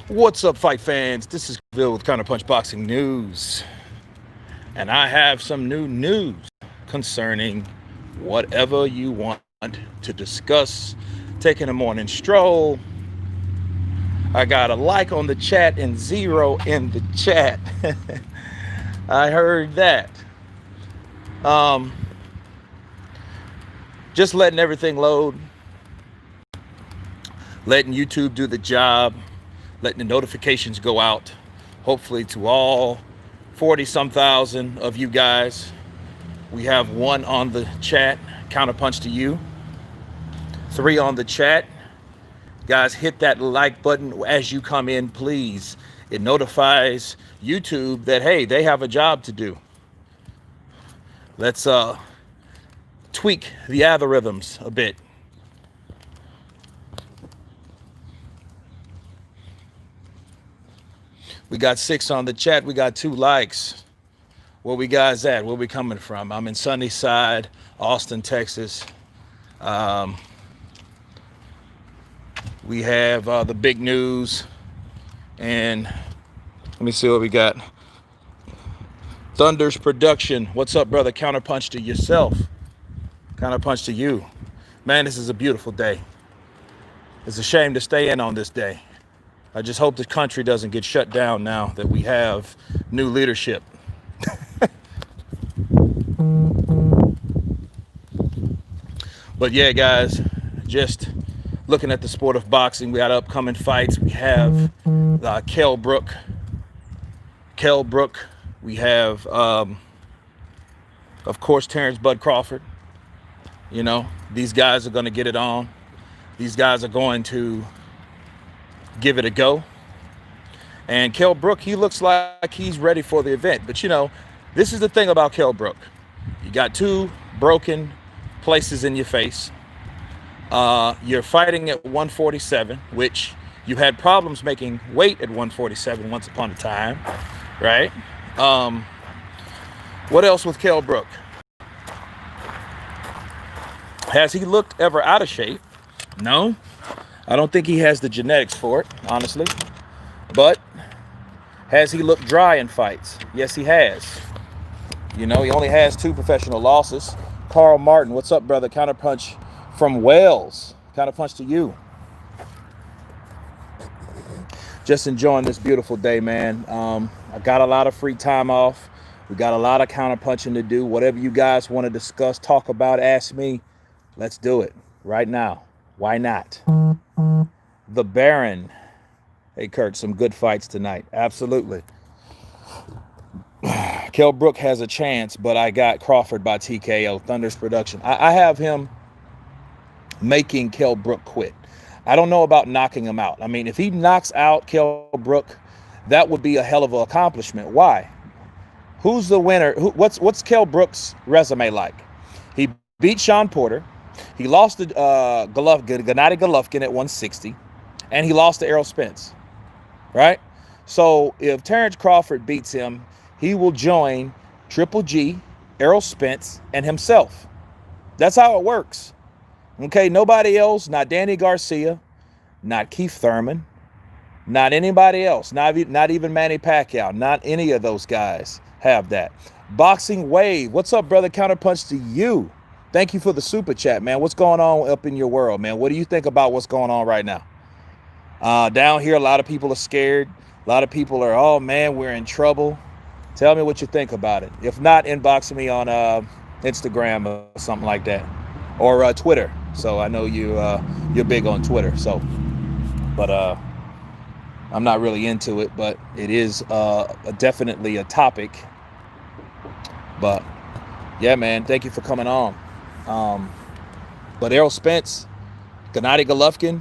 What's up, fight fans? This is Bill with Counterpunch Boxing News, and I have some new news concerning whatever you want to discuss. Taking a morning stroll. I got a like on the chat and 0 in the chat. I heard that. Um, just letting everything load, letting YouTube do the job, letting the notifications go out, hopefully to all 40 some thousand of you guys. We have 1 on the chat, counterpunch to you. 3 on the chat. Guys, hit that like button as you come in, please. It notifies YouTube that, hey, they have a job to do. Let's tweak the algorithms a bit. We got 6 on the chat. We got 2 likes. Where we guys at? Where we coming from? I'm in Sunnyside, Austin, Texas. We have the big news. And let me see what we got. Thunder's production. What's up, brother? Counterpunch to yourself. Counterpunch to you. Man, this is a beautiful day. It's a shame to stay in on this day. I just hope the country doesn't get shut down now that we have new leadership. But yeah, guys, just looking at the sport of boxing, we got upcoming fights. We have Brook. We have, of course, Terrence Bud Crawford. You know, these guys are going to get it on. These guys are going to give it a go. And Brook, he looks like he's ready for the event. But, you know, this is the thing about Brook. You got 2 broken places in your face. You're fighting at 147, which you had problems making weight at 147 once upon a time, right? What else with Brook? Has he looked ever out of shape? No. I don't think he has the genetics for it, honestly. But has he looked dry in fights? Yes, he has. You know, he only has 2 professional losses. Carl Martin, what's up, brother? Counterpunch from Wales. Counterpunch to you. Just enjoying this beautiful day, man. I got a lot of free time off. We got a lot of counterpunching to do. Whatever you guys want to discuss, talk about, ask me. Let's do it right now. Why not? The Baron. Hey, Kurt, some good fights tonight. Absolutely. Brook has a chance, but I got Crawford by TKO. Thunder's production. I have him making Brook quit. I don't know about knocking him out. I mean, if he knocks out Brook, that would be a hell of an accomplishment. Why? Who's the winner? What's Brook's resume like? He beat Sean Porter. He lost to Gennady Golovkin at 160, and he lost to Errol Spence, right? So if Terrence Crawford beats him, he will join Triple G, Errol Spence, and himself. That's how it works. Okay, nobody else, not Danny Garcia, not Keith Thurman, not anybody else, not even Manny Pacquiao, not any of those guys have that. Boxing Wave, what's up, brother? Counterpunch to you. Thank you for the super chat, man. What's going on up in your world, man? What do you think about what's going on right now? Down here, a lot of people are scared. A lot of people are, oh, man, we're in trouble. Tell me what you think about it. If not, inbox me on Instagram or something like that, or Twitter. So I know you're big on Twitter. So, but I'm not really into it, but it is definitely a topic. But yeah, man, thank you for coming on. But Errol Spence, Gennady Golovkin,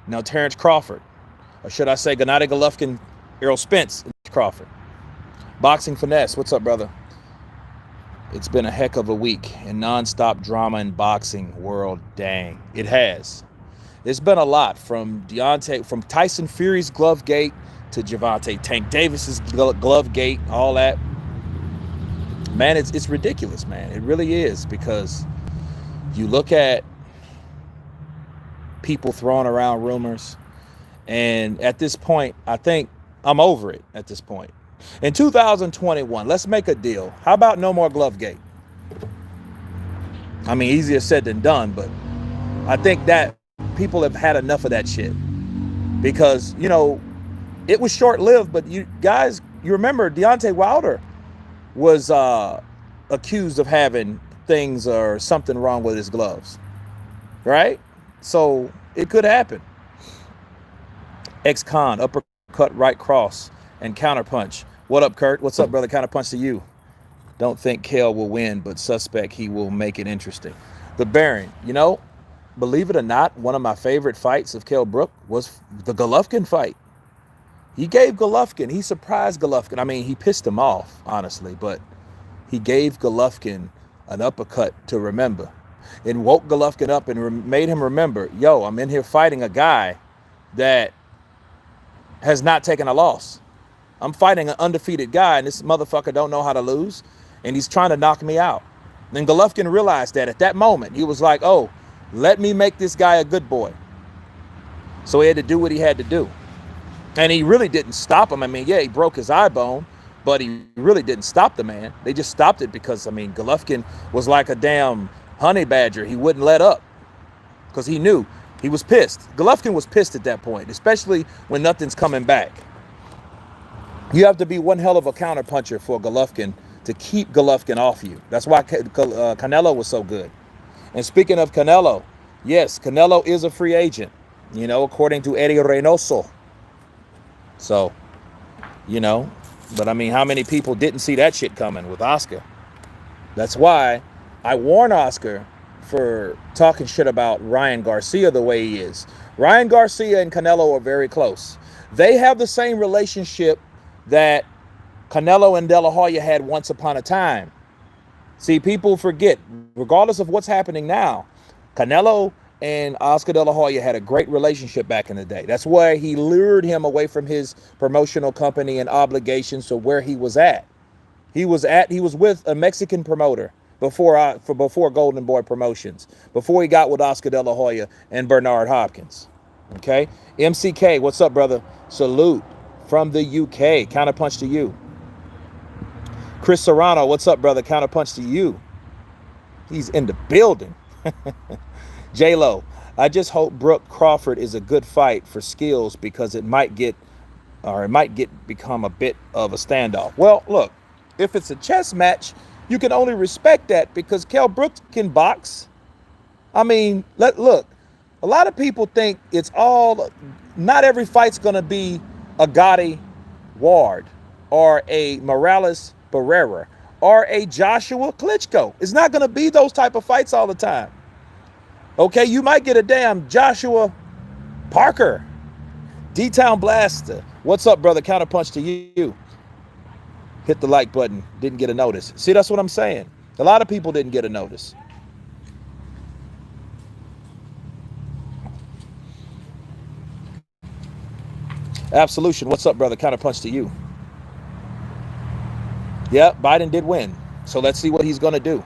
now Terrence Crawford, or should I say Gennady Golovkin, Errol Spence, Crawford. Boxing Finesse, what's up, brother? It's been a heck of a week in nonstop drama in boxing world. Dang, it has. There's been a lot from Tyson Fury's glove gate to Gervonta Tank Davis's glove gate, all that. Man, it's ridiculous, man. It really is, because you look at people throwing around rumors, And at this point, I think I'm over it at this point. In 2021, let's make a deal. How about no more Glovegate? I mean, easier said than done, but I think that people have had enough of that shit. Because, you know, it was short-lived, but you guys, you remember Deontay Wilder was accused of having things or something wrong with his gloves, right? So it could happen. Ex-con, uppercut, right cross, and counterpunch. What up, Kurt? What's up, brother? Counterpunch to you. Don't think Kale will win, but suspect he will make it interesting. The Baron, you know, believe it or not, one of my favorite fights of Kell Brook was the Golovkin fight. He gave Golovkin, he surprised Golovkin. I mean, he pissed him off, honestly, but he gave Golovkin an uppercut to remember. It woke Golovkin up and made him remember, yo, I'm in here fighting a guy that has not taken a loss. I'm fighting an undefeated guy, and this motherfucker don't know how to lose, and he's trying to knock me out. Then Golovkin realized that at that moment. He was like, oh, let me make this guy a good boy. So he had to do what he had to do. And he really didn't stop him. I mean, yeah, he broke his eye bone, but he really didn't stop the man. They just stopped it because, I mean, Golovkin was like a damn honey badger. He wouldn't let up because he knew. He was pissed. Golovkin was pissed at that point, especially when nothing's coming back. You have to be one hell of a counterpuncher for Golovkin to keep Golovkin off you. That's why Canelo was so good. And speaking of Canelo, yes, Canelo is a free agent, you know, according to Eddie Reynoso. So, you know, but I mean, how many people didn't see that shit coming with Oscar? That's why I warn Oscar for talking shit about Ryan Garcia the way he is. Ryan Garcia and Canelo are very close. They have the same relationship that Canelo and De La Hoya had once upon a time. See, people forget, regardless of what's happening now, Canelo and Oscar De La Hoya had a great relationship back in the day. That's why he lured him away from his promotional company and obligations to where he was at. He was with a Mexican promoter before Golden Boy Promotions, before he got with Oscar De La Hoya and Bernard Hopkins. Okay? MCK, what's up, brother? Salute from the UK. Counterpunch to you. Chris Serrano, what's up, brother? Counterpunch to you. He's in the building. J-Lo, I just hope Brook Crawford is a good fight for skills because it might become a bit of a standoff. Well, look, if it's a chess match, you can only respect that because Kell Brook can box. I mean, look, a lot of people think not every fight's going to be a Gotti Ward or a Morales Barrera or a Joshua Klitschko. It's not going to be those type of fights all the time. Okay, you might get a damn Joshua Parker. D-Town Blaster. What's up, brother? Counterpunch to you. Hit the like button. Didn't get a notice. See, that's what I'm saying. A lot of people didn't get a notice. Absolution. What's up, brother? Counterpunch to you. Yep, Biden did win. So let's see what he's going to do.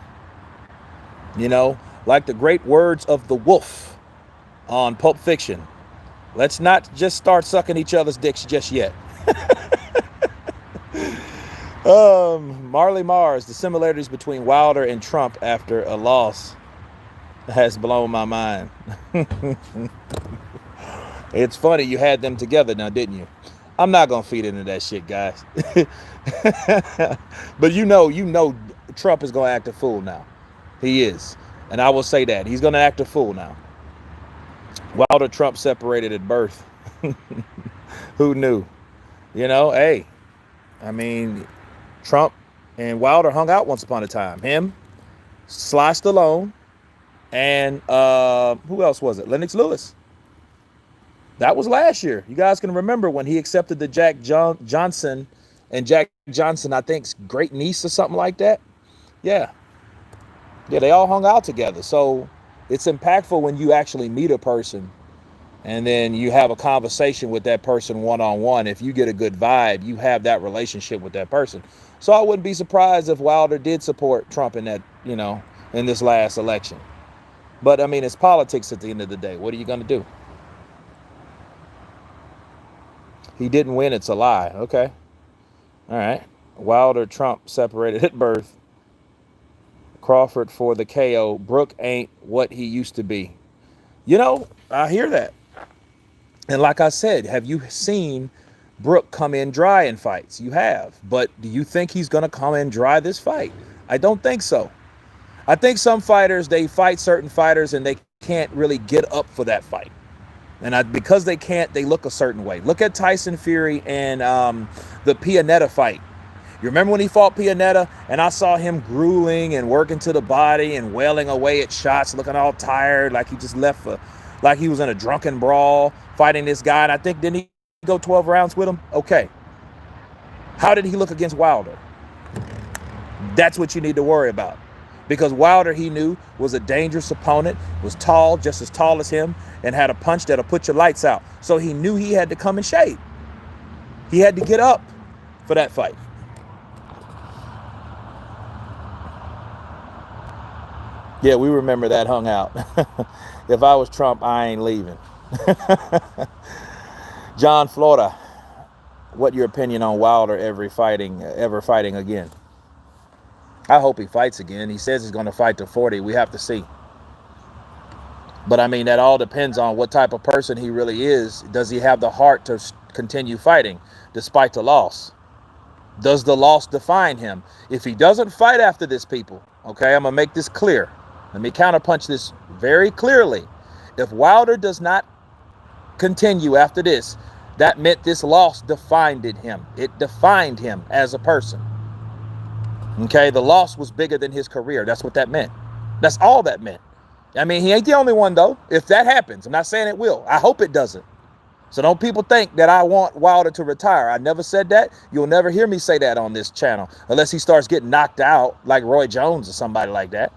You know, like the great words of the wolf on Pulp Fiction. Let's not just start sucking each other's dicks just yet. Marley Mars, the similarities between Wilder and Trump after a loss has blown my mind. It's funny you had them together now, didn't you? I'm not going to feed into that shit, guys. But you know Trump is going to act a fool now. He is. And I will say that. He's going to act a fool now. Wilder Trump separated at birth. Who knew? You know, hey, I mean, Trump and Wilder hung out once upon a time. Him, Sly Stallone, and who else was it? Lennox Lewis. That was last year. You guys can remember when he accepted the Jack Johnson and Jack Johnson, I think's great niece or something like that. Yeah, they all hung out together. So it's impactful when you actually meet a person and then you have a conversation with that person one-on-one. If you get a good vibe, you have that relationship with that person. So I wouldn't be surprised if Wilder did support Trump in that, you know, in this last election. But I mean, it's politics at the end of the day. What are you going to do? He didn't win. It's a lie. Okay. All right. Wilder, Trump separated at birth. Crawford for the KO. Brook ain't what he used to be. You know, I hear that. And like I said, have you seen Brook come in dry in fights? You have. But do you think he's going to come in dry this fight? I don't think so. I think some fighters, they fight certain fighters and they can't really get up for that fight. And because they can't, they look a certain way. Look at Tyson Fury and the Pianetta fight. You remember when he fought Pianetta and I saw him grueling and working to the body and wailing away at shots, looking all tired, like he just left like he was in a drunken brawl fighting this guy. And I think, didn't he go 12 rounds with him? Okay. How did he look against Wilder? That's what you need to worry about. Because Wilder, he knew, was a dangerous opponent, was tall, just as tall as him, and had a punch that'll put your lights out. So he knew he had to come in shape. He had to get up for that fight. Yeah, we remember that hung out. If I was Trump, I ain't leaving. John Florida, what your opinion on Wilder ever fighting again? I hope he fights again. He says he's going to fight to 40. We have to see. But I mean, that all depends on what type of person he really is. Does he have the heart to continue fighting despite the loss? Does the loss define him? If he doesn't fight after this, people, okay, I'm going to make this clear. Let me counterpunch this very clearly. If Wilder does not continue after this, that meant this loss defined him. It defined him as a person. Okay, the loss was bigger than his career. That's what that meant. That's all that meant. I mean, he ain't the only one, though. If that happens, I'm not saying it will. I hope it doesn't. So don't people think that I want Wilder to retire. I never said that. You'll never hear me say that on this channel unless he starts getting knocked out like Roy Jones or somebody like that.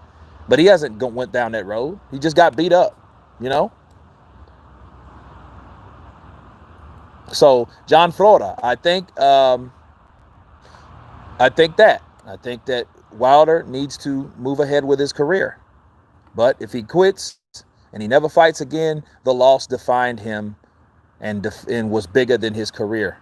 But he hasn't went down that road. He just got beat up, you know. So John Florida, I think that Wilder needs to move ahead with his career. But if he quits and he never fights again, the loss defined him and was bigger than his career.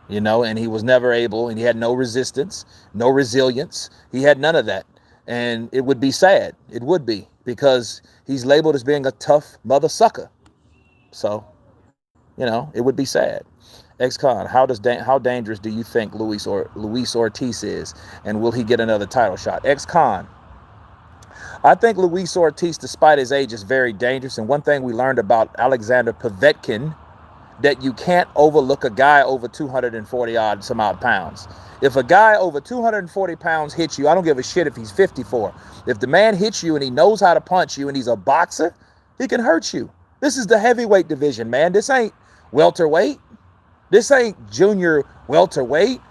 You know, and he was never able, and he had no resistance, no resilience. He had none of that. And it would be sad. It would be, because he's labeled as being a tough mother sucker. So, you know, it would be sad. Ex-Con, how dangerous do you think Luis Ortiz is? And will he get another title shot? Ex-Con, I think Luis Ortiz, despite his age, is very dangerous. And one thing we learned about Alexander Povetkin, that you can't overlook a guy over 240 odd some odd pounds. If a guy over 240 pounds hits you, I don't give a shit if he's 54. If the man hits you and he knows how to punch you and he's a boxer, he can hurt you. This is the heavyweight division, man. This ain't welterweight. This ain't junior welterweight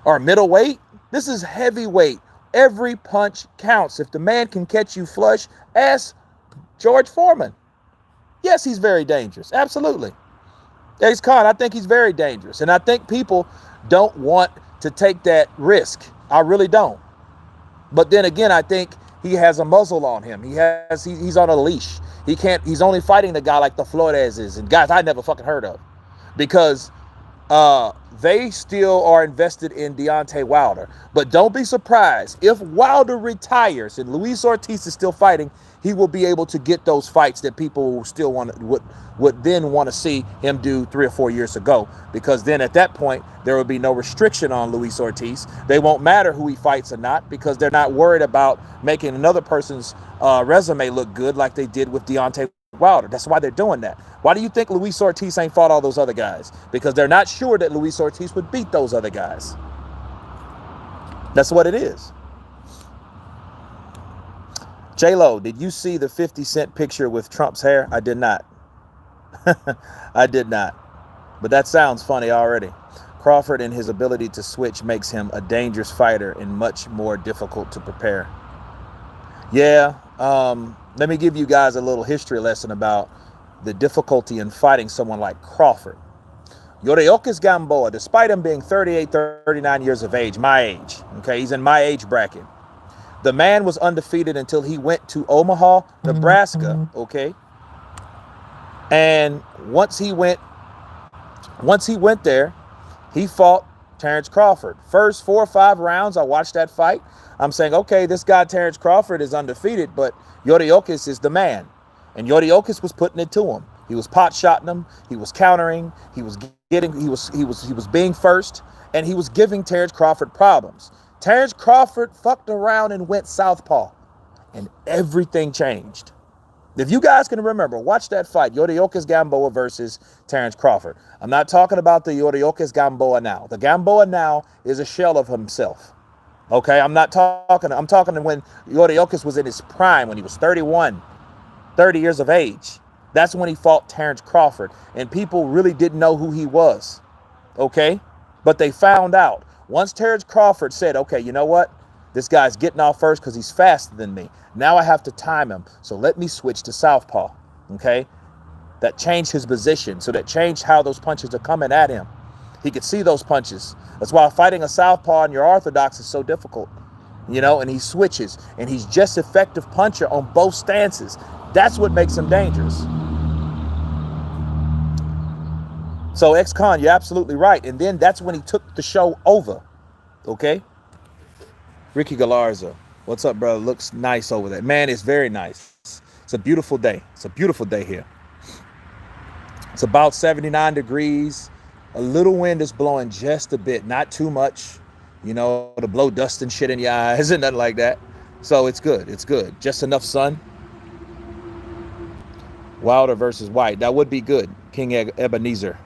or middleweight. This is heavyweight. Every punch counts. If the man can catch you flush, ask George Foreman. Yes, he's very dangerous. Absolutely. Ex-Con, I think he's very dangerous. And I think people don't want to take that risk. I really don't. But then again, I think he has a muzzle on him. He's on a leash. He's only fighting the guy like the Flores is, and guys I never fucking heard of, because they still are invested in Deontay Wilder. But don't be surprised if Wilder retires and Luis Ortiz is still fighting. He will be able to get those fights that people still would then want to see him do 3 or 4 years ago, because then at that point there will be no restriction on Luis Ortiz. They won't matter who he fights or not, because they're not worried about making another person's resume look good like they did with Deontay Wilder. That's why they're doing that. Why do you think Luis Ortiz ain't fought all those other guys? Because they're not sure that Luis Ortiz would beat those other guys. That's what it is. J-Lo, did you see the 50 Cent picture with Trump's hair? I did not. I did not. But that sounds funny already. Crawford and his ability to switch makes him a dangerous fighter and much more difficult to prepare. Yeah, let me give you guys a little history lesson about the difficulty in fighting someone like Crawford. Yordeokis Gamboa, despite him being 38, 39 years of age, my age, okay, he's in my age bracket. The man was undefeated until he went to Omaha, Nebraska, okay? And once he went Once he went there, he fought Terrence Crawford. First 4 or 5 rounds, I watched that fight. I'm saying, okay, this guy Terrence Crawford is undefeated, but Yordeokis is the man. And Yordeokis was putting it to him. He was pot shotting him. He was countering. He was being first, and he was giving Terrence Crawford problems. Terrence Crawford fucked around and went southpaw, and everything changed. If you guys can remember, watch that fight, Yordeokis Gamboa versus Terrence Crawford. I'm not talking about the Yordeokis Gamboa now. The Gamboa now is a shell of himself. Okay, I'm talking when Yordeokis was in his prime, when he was 31, 30 years of age. That's when he fought Terrence Crawford, and people really didn't know who he was. Okay, but they found out. Once Terrence Crawford said, okay, you know what? This guy's getting off first because he's faster than me. Now I have to time him. So let me switch to southpaw. Okay? That changed his position. So that changed how those punches are coming at him. He could see those punches. That's why fighting a southpaw in your orthodox is so difficult. You know, and he switches. And he's just effective puncher on both stances. That's what makes him dangerous. So ex-con, you're absolutely right. And then that's when he took the show over. Okay? Ricky Galarza, what's up, brother? Looks nice over there. Man, it's very nice. It's a beautiful day. It's a beautiful day here. It's about 79 degrees. A little wind is blowing just a bit, not too much, you know, to blow dust and shit in your eyes and nothing like that. So it's good. It's good. Just enough sun. Wilder versus White. That would be good. King Ebenezer.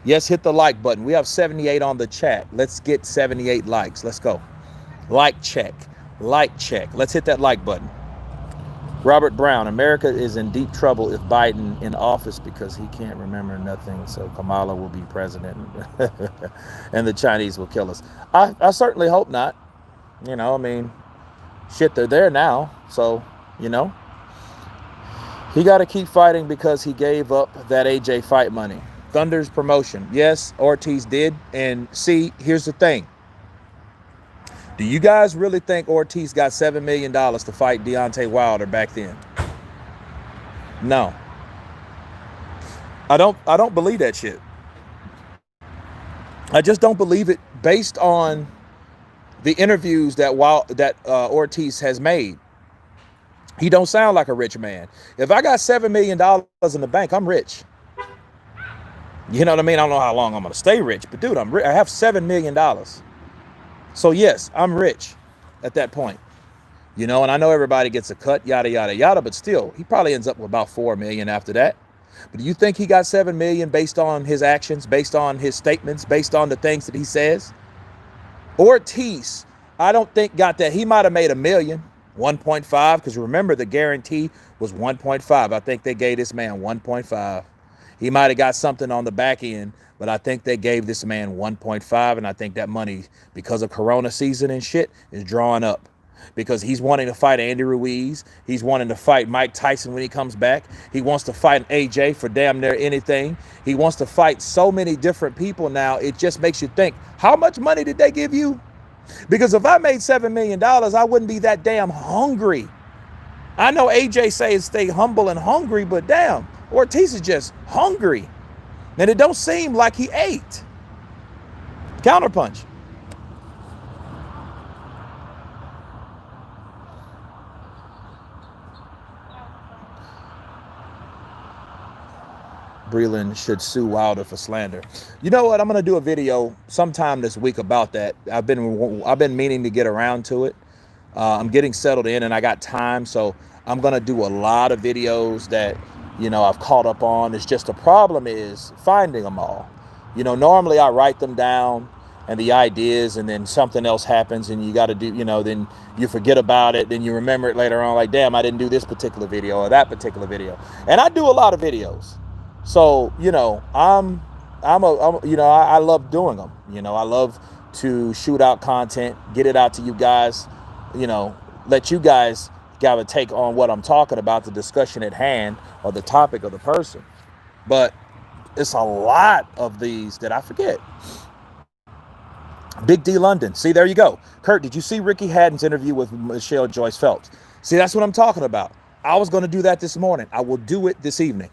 Yes, hit the like button. We have 78 on the chat. Let's get 78 likes. Let's go. Like check. Like check. Let's hit that like button. Robert Brown. America is in deep trouble if Biden in office because he can't remember nothing. So Kamala will be president and the Chinese will kill us. I certainly hope not. You know, I mean, shit, they're there now. So, you know, he got to keep fighting because he gave up that AJ fight money. Thunder's promotion. Yes, Ortiz did. And see, here's the thing. Do you guys really think Ortiz got $7 million to fight Deontay Wilder back then? No. I don't believe that shit. I just don't believe it based on the interviews that Ortiz has made. He don't sound like a rich man. If I got $7 million in the bank, I'm rich. You know what I mean? I don't know how long I'm going to stay rich, but dude, I'm rich. I have $7 million. So yes, I'm rich at that point, you know, and I know everybody gets a cut, yada, yada, yada, but still, he probably ends up with about 4 million after that. But do you think he got 7 million based on his actions, based on his statements, based on the things that he says? Ortiz, I don't think got that. He might have made $1 million, 1.5, because remember the guarantee was 1.5. I think they gave this man 1.5. He might have got something on the back end, but I think they gave this man 1.5, and I think that money, because of Corona season and shit, is drawing up. Because he's wanting to fight Andy Ruiz. He's wanting to fight Mike Tyson when he comes back. He wants to fight AJ for damn near anything. He wants to fight so many different people now. It just makes you think, how much money did they give you? Because if I made $7 million, I wouldn't be that damn hungry. I know AJ says stay humble and hungry, but damn, Ortiz is just hungry. And it don't seem like he ate. Counterpunch. Breland should sue Wilder for slander. You know what? I'm gonna do a video sometime this week about that. I've been meaning to get around to it. I'm getting settled in and I got time, so I'm gonna do a lot of videos that, you know, I've caught up on. It's just the problem is finding them all. You know, normally I write them down and the ideas, and then something else happens and you got to do, you know, then you forget about it, then you remember it later on, like, damn, I didn't do this particular video or that particular video. And I do a lot of videos. So, you know, I love doing them. You know, I love to shoot out content, get it out to you guys, you know, let you guys got a take on what I'm talking about, the discussion at hand or the topic of the person. But it's a lot of these that I forget. Big D London. See, there you go. Kurt, did you see Ricky Haddon's interview with Michelle Joyce Phelps? See, that's what I'm talking about. I was going to do that this morning. I will do it this evening.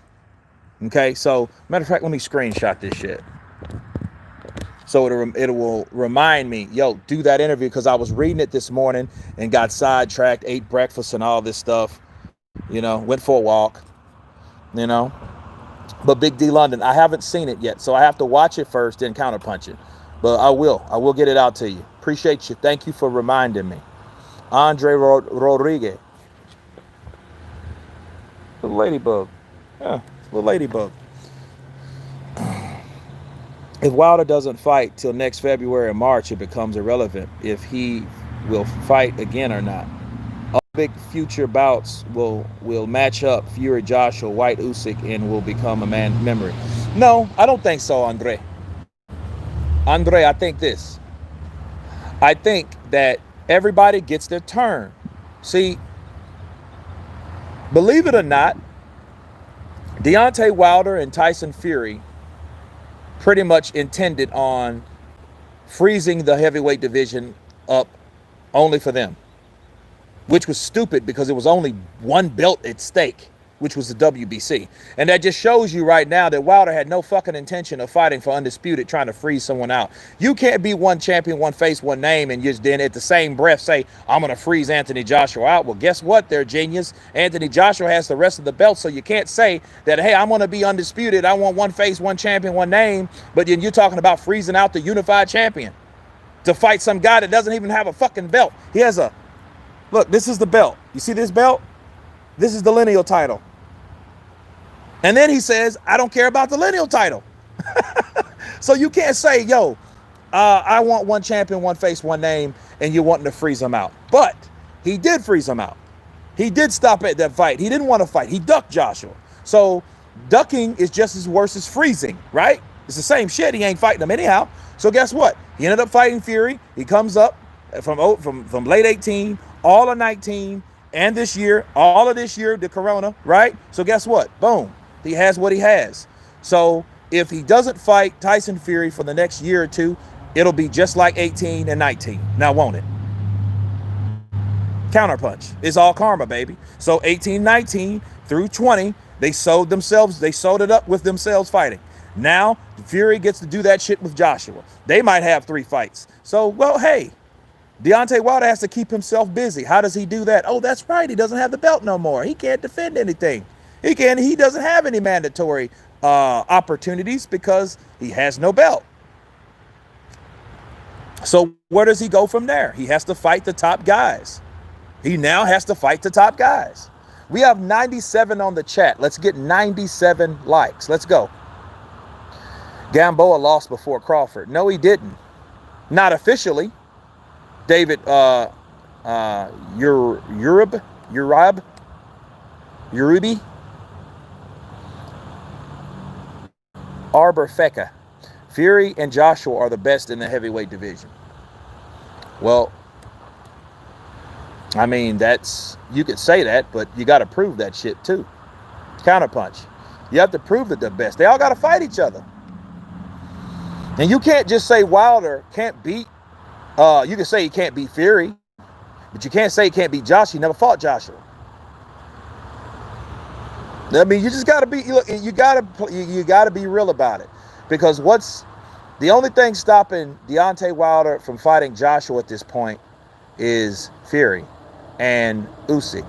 Okay, so matter of fact, let me screenshot this shit. So it will remind me, yo, do that interview, because I was reading it this morning and got sidetracked, ate breakfast and all this stuff, went for a walk, you know. But Big D London, I haven't seen it yet, so I have to watch it first, then counterpunch it. But I will get it out to you. Appreciate you. Thank you for reminding me. Andre Rodriguez. Little ladybug. Yeah, little ladybug. If Wilder doesn't fight till next February or March, it becomes irrelevant if he will fight again or not. All big future bouts will match up Fury, Joshua, White, Usyk, and will become a man memory. No, I don't think so, Andre. Andre, I think this. I think that everybody gets their turn. See, believe it or not, Deontay Wilder and Tyson Fury pretty much intended on freezing the heavyweight division up only for them, which was stupid because it was only one belt at stake, which was the WBC. And that just shows you right now that Wilder had no fucking intention of fighting for undisputed, trying to freeze someone out. You can't be one champion, one face, one name, and just then at the same breath say, I'm going to freeze Anthony Joshua out. Well, guess what? They're genius. Anthony Joshua has the rest of the belt, so you can't say that, hey, I'm going to be undisputed. I want one face, one champion, one name. But then you're talking about freezing out the unified champion to fight some guy that doesn't even have a fucking belt. He has a, look, this is the belt. You see this belt? This is the lineal title. And then he says, I don't care about the lineal title. So you can't say, yo, I want one champion, one face, one name, and you're wanting to freeze him out. But he did freeze him out. He did stop at that fight. He didn't want to fight. He ducked Joshua. So ducking is just as worse as freezing, right? It's the same shit. He ain't fighting him anyhow. So guess what? He ended up fighting Fury. He comes up from late 18, all of 19, and this year, all of this year, the corona, right? So guess what? Boom. He has what he has. So if he doesn't fight Tyson Fury for the next year or two, it'll be just like 18 and 19. Now, won't it? Counterpunch. It's all karma, baby. So 18, 19 through 20, they sewed it up with themselves fighting. Now, Fury gets to do that shit with Joshua. They might have 3 fights. So, well, hey, Deontay Wilder has to keep himself busy. How does he do that? Oh, that's right. He doesn't have the belt no more. He can't defend anything. He doesn't have any mandatory opportunities because he has no belt. So where does he go from there? He has to fight the top guys. He now has to fight the top guys. We have 97 on the chat. Let's get 97 likes. Let's go. Gamboa lost before Crawford. No, he didn't. Not officially. David Uribe. Arbor Feka. Fury and Joshua are the best in the heavyweight division. Well, I mean, you could say that, but you got to prove that shit too. Counterpunch. You have to prove that they're best. They all got to fight each other. And you can't just say Wilder can't beat, you can say he can't beat Fury, but you can't say he can't beat Josh. He never fought Joshua. I mean, you just got to be, you got to be real about it, because what's the only thing stopping Deontay Wilder from fighting Joshua at this point is Fury and Usyk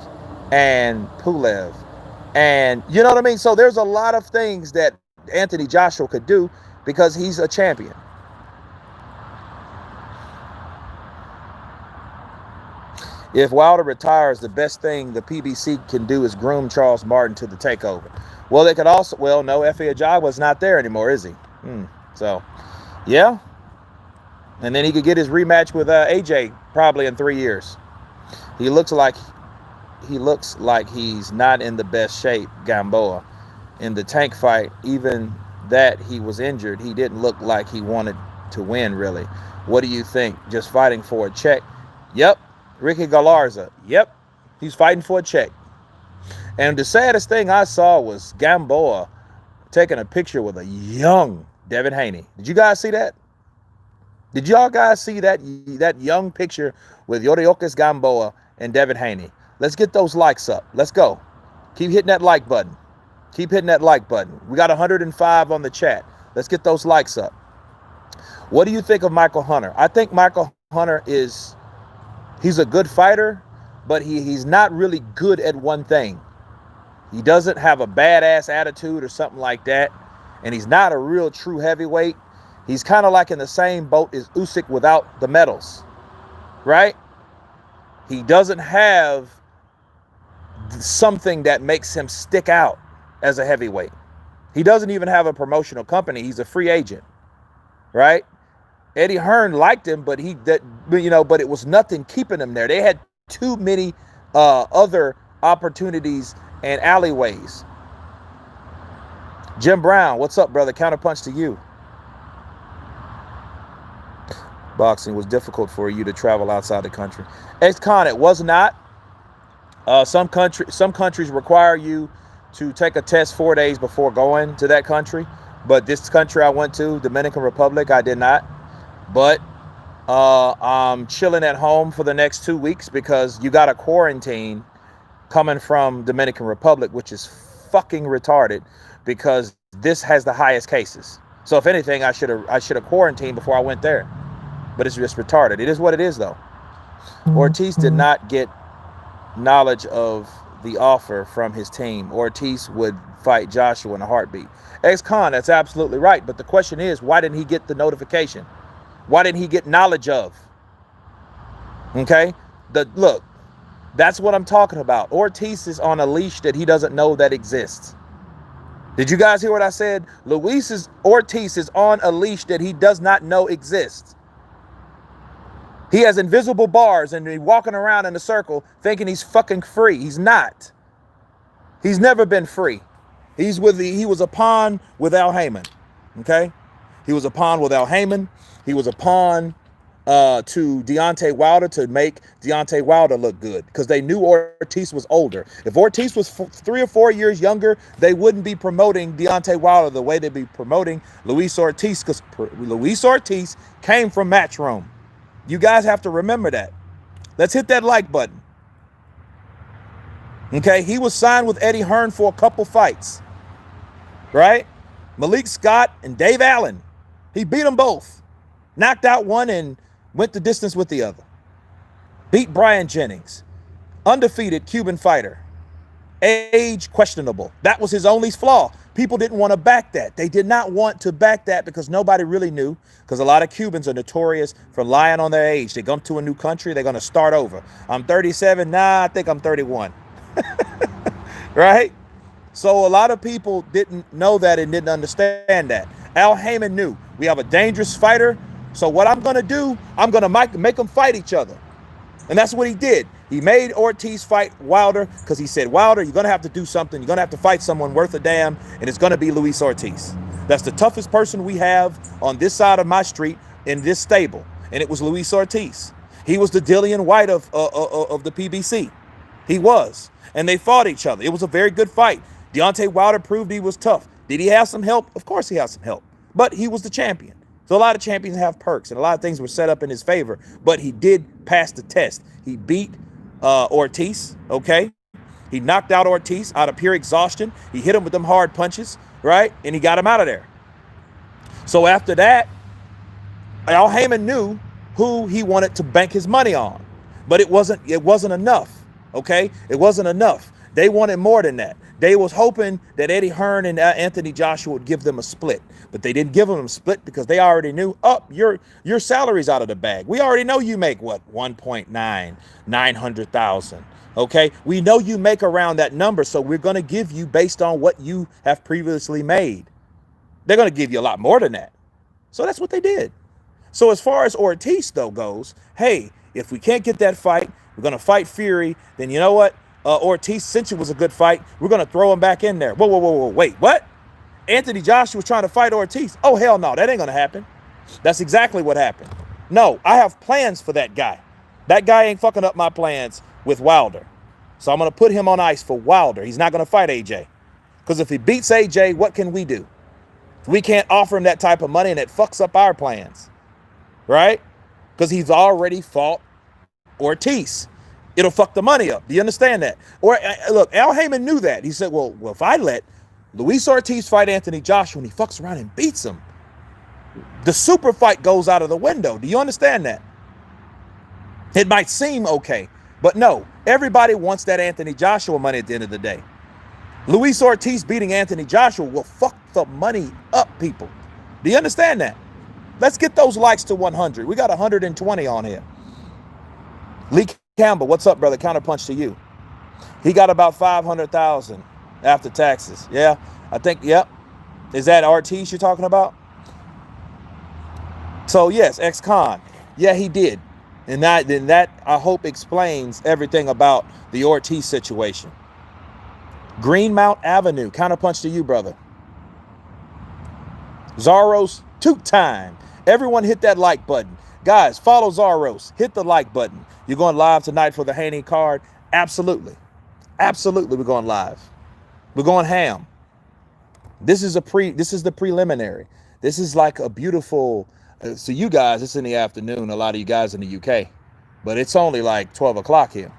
and Pulev, and you know what I mean? So there's a lot of things that Anthony Joshua could do because he's a champion. If Wilder retires, the best thing the PBC can do is groom Charles Martin to the takeover. Well, they could also, well, no, Efe Ajagba's not there anymore, is he? So, yeah. And then he could get his rematch with AJ probably in 3 years. He looks like he's not in the best shape, Gamboa. In the Tank fight, even that he was injured, he didn't look like he wanted to win, really. What do you think? Just fighting for a check? Yep. Ricky Galarza. Yep. He's fighting for a check. And the saddest thing I saw was Gamboa taking a picture with a young Devin Haney. Did you guys see that? Did y'all guys see that young picture with Yoriokas Gamboa and Devin Haney? Let's get those likes up. Let's go. Keep hitting that like button. Keep hitting that like button. We got 105 on the chat. Let's get those likes up. What do you think of Michael Hunter? I think Michael Hunter he's a good fighter, but he's not really good at one thing. He doesn't have a badass attitude or something like that. And he's not a real true heavyweight. He's kind of like in the same boat as Usyk without the medals, right? He doesn't have something that makes him stick out as a heavyweight. He doesn't even have a promotional company. He's a free agent, right? Eddie Hearn liked him, but but it was nothing keeping him there. They had too many other opportunities and alleyways. Jim Brown, what's up, brother? Counterpunch to you. Boxing was difficult for you to travel outside the country. Ex-con, it was not. Some countries require you to take a test 4 days before going to that country. But this country I went to, Dominican Republic, I did not. But I'm chilling at home for the next 2 weeks because you got a quarantine coming from Dominican Republic, which is fucking retarded because this has the highest cases. So if anything, I should have quarantined before I went there. But it's just retarded. It is what it is, though. Ortiz did not get knowledge of the offer from his team. Ortiz would fight Joshua in a heartbeat. Ex-con, that's absolutely right. But the question is, why didn't he get the notification? Why didn't he get knowledge of? Okay? Look, that's what I'm talking about. Ortiz is on a leash that he doesn't know that exists. Did you guys hear what I said? Ortiz is on a leash that he does not know exists. He has invisible bars and he's walking around in a circle thinking he's fucking free. He's not. He's never been free. He was a pawn with Al Heyman. Okay? He was a pawn with Al Heyman. He was a pawn to Deontay Wilder to make Deontay Wilder look good because they knew Ortiz was older. If Ortiz was 3 or 4 years younger, they wouldn't be promoting Deontay Wilder the way they'd be promoting Luis Ortiz because Luis Ortiz came from Matchroom. You guys have to remember that. Let's hit that like button. Okay, he was signed with Eddie Hearn for a couple fights, right? Malik Scott and Dave Allen. He beat them both. Knocked out one and went the distance with the other. Beat Brian Jennings. Undefeated Cuban fighter. Age questionable. That was his only flaw. People didn't want to back that. They did not want to back that because nobody really knew. Because a lot of Cubans are notorious for lying on their age. They come to a new country, they're going to start over. I'm 37. Nah, I think I'm 31. Right? So a lot of people didn't know that and didn't understand that. Al Heyman knew. We have a dangerous fighter. So what I'm going to do, I'm going to make them fight each other. And that's what he did. He made Ortiz fight Wilder because he said, Wilder, you're going to have to do something. You're going to have to fight someone worth a damn, and it's going to be Luis Ortiz. That's the toughest person we have on this side of my street in this stable, and it was Luis Ortiz. He was the Dillian White of the PBC. He was. And they fought each other. It was a very good fight. Deontay Wilder proved he was tough. Did he have some help? Of course he has some help. But he was the champion. So a lot of champions have perks, and a lot of things were set up in his favor. But he did pass the test. He beat Ortiz, okay? He knocked out Ortiz out of pure exhaustion. He hit him with them hard punches, right? And he got him out of there. So after that, Al Heyman knew who he wanted to bank his money on. But it wasn't enough, okay? It wasn't enough. They wanted more than that. They was hoping that Eddie Hearn and Anthony Joshua would give them a split. But they didn't give them a split because they already knew, your salary's out of the bag. We already know you make, what, 900,000. Okay? We know you make around that number, so we're going to give you based on what you have previously made. They're going to give you a lot more than that. So that's what they did. So as far as Ortiz, though, goes, hey, if we can't get that fight, we're going to fight Fury, then you know what? Ortiz, since it was a good fight, we're going to throw him back in there. Whoa, wait, what? Anthony Joshua was trying to fight Ortiz. Oh, hell no, that ain't going to happen. That's exactly what happened. No, I have plans for that guy. That guy ain't fucking up my plans with Wilder. So I'm going to put him on ice for Wilder. He's not going to fight AJ. Because if he beats AJ, what can we do? We can't offer him that type of money, and it fucks up our plans. Right? Because he's already fought Ortiz. It'll fuck the money up. Do you understand that? Or look, Al Heyman knew that. He said, well, if I let Luis Ortiz fight Anthony Joshua and he fucks around and beats him. The super fight goes out of the window. Do you understand that? It might seem okay, but no. Everybody wants that Anthony Joshua money at the end of the day. Luis Ortiz beating Anthony Joshua will fuck the money up, people. Do you understand that? Let's get those likes to 100. We got 120 on here. Lee Campbell, what's up, brother? Counterpunch to you. He got about 500,000 after taxes. Yeah, I think, yep. Is that Ortiz you're talking about? So, yes, ex-con. Yeah, he did. And that, I hope, explains everything about the Ortiz situation. Greenmount Avenue. Counterpunch to you, brother. Zaros, two-time. Everyone hit that like button. Guys, follow Zaros. Hit the like button. You're going live tonight for the Haney card? Absolutely. Absolutely, we're going live. We're going ham. This is the preliminary. This is like a beautiful, so you guys, it's in the afternoon, a lot of you guys in the UK, but it's only like 12 o'clock here.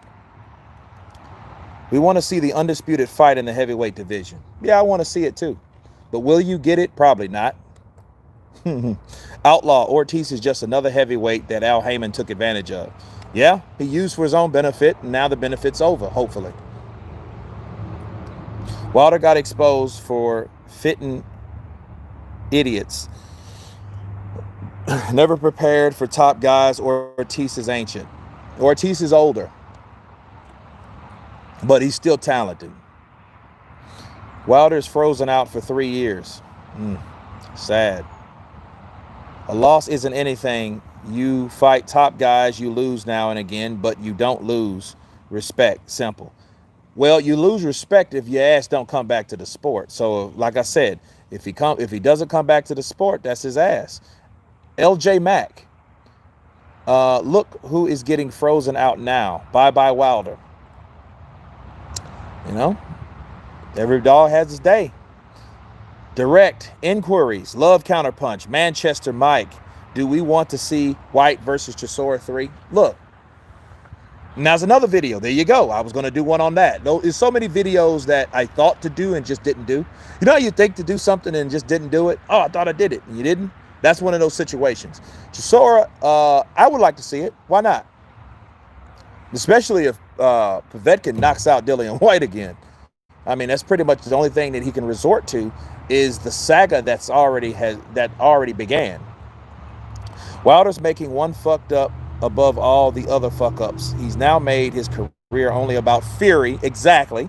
We want to see the undisputed fight in the heavyweight division. Yeah, I want to see it too. But will you get it? Probably not. Outlaw Ortiz is just another heavyweight that Al Heyman took advantage of. Yeah, he used for his own benefit, and now the benefit's over, hopefully. Wilder got exposed for fitting idiots. Never prepared for top guys. Ortiz is ancient. Ortiz is older, but he's still talented. Wilder's frozen out for 3 years. Sad. A loss isn't anything. You fight top guys, you lose now and again, but you don't lose respect. Simple. Well, you lose respect if your ass don't come back to the sport. So, like I said, if he doesn't come back to the sport, that's his ass. LJ Mack. Look who is getting frozen out now. Bye-bye Wilder. You know, every dog has his day. Direct inquiries. Love Counterpunch. Manchester Mike. Do we want to see White versus Chisora 3? Look. And there's another video. There you go. I was going to do one on that. There's so many videos that I thought to do and just didn't do. You know how you think to do something and just didn't do it? Oh, I thought I did it. And you didn't? That's one of those situations. Chisora, I would like to see it. Why not? Especially if Povetkin knocks out Dillian White again. I mean, that's pretty much the only thing that he can resort to is the saga that already began. Wilder's making one fucked up above all the other fuck-ups. He's now made his career only about Fury. Exactly.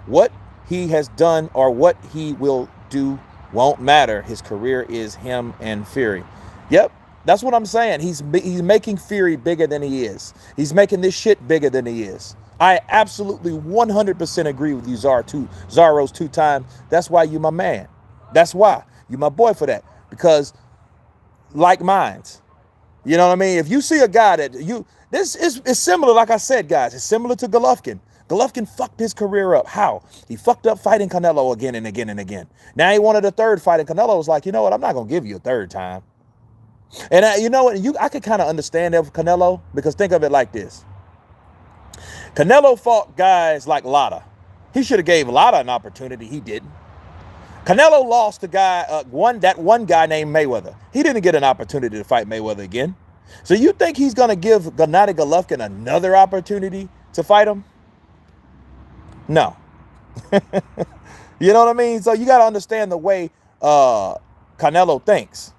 What he has done or what he will do won't matter. His career is him and Fury. Yep, that's what I'm saying. He's making Fury bigger than he is. He's making this shit bigger than he is. I absolutely 100% agree with you, Zaros two-time. That's why you my man. That's why. You my boy for that. Because like minds. You know what I mean? If you see a guy that this is similar, like I said, guys, it's similar to Golovkin. Golovkin fucked his career up. How? He fucked up fighting Canelo again and again and again. Now he wanted a third fight, and Canelo was like, you know what? I'm not going to give you a third time. And you know what? I could kind of understand that with Canelo, because think of it like this. Canelo fought guys like Lara. He should have gave Lara an opportunity. He didn't. Canelo lost to that one guy named Mayweather. He didn't get an opportunity to fight Mayweather again. So you think he's going to give Gennady Golovkin another opportunity to fight him? No. You know what I mean? So you got to understand the way Canelo thinks.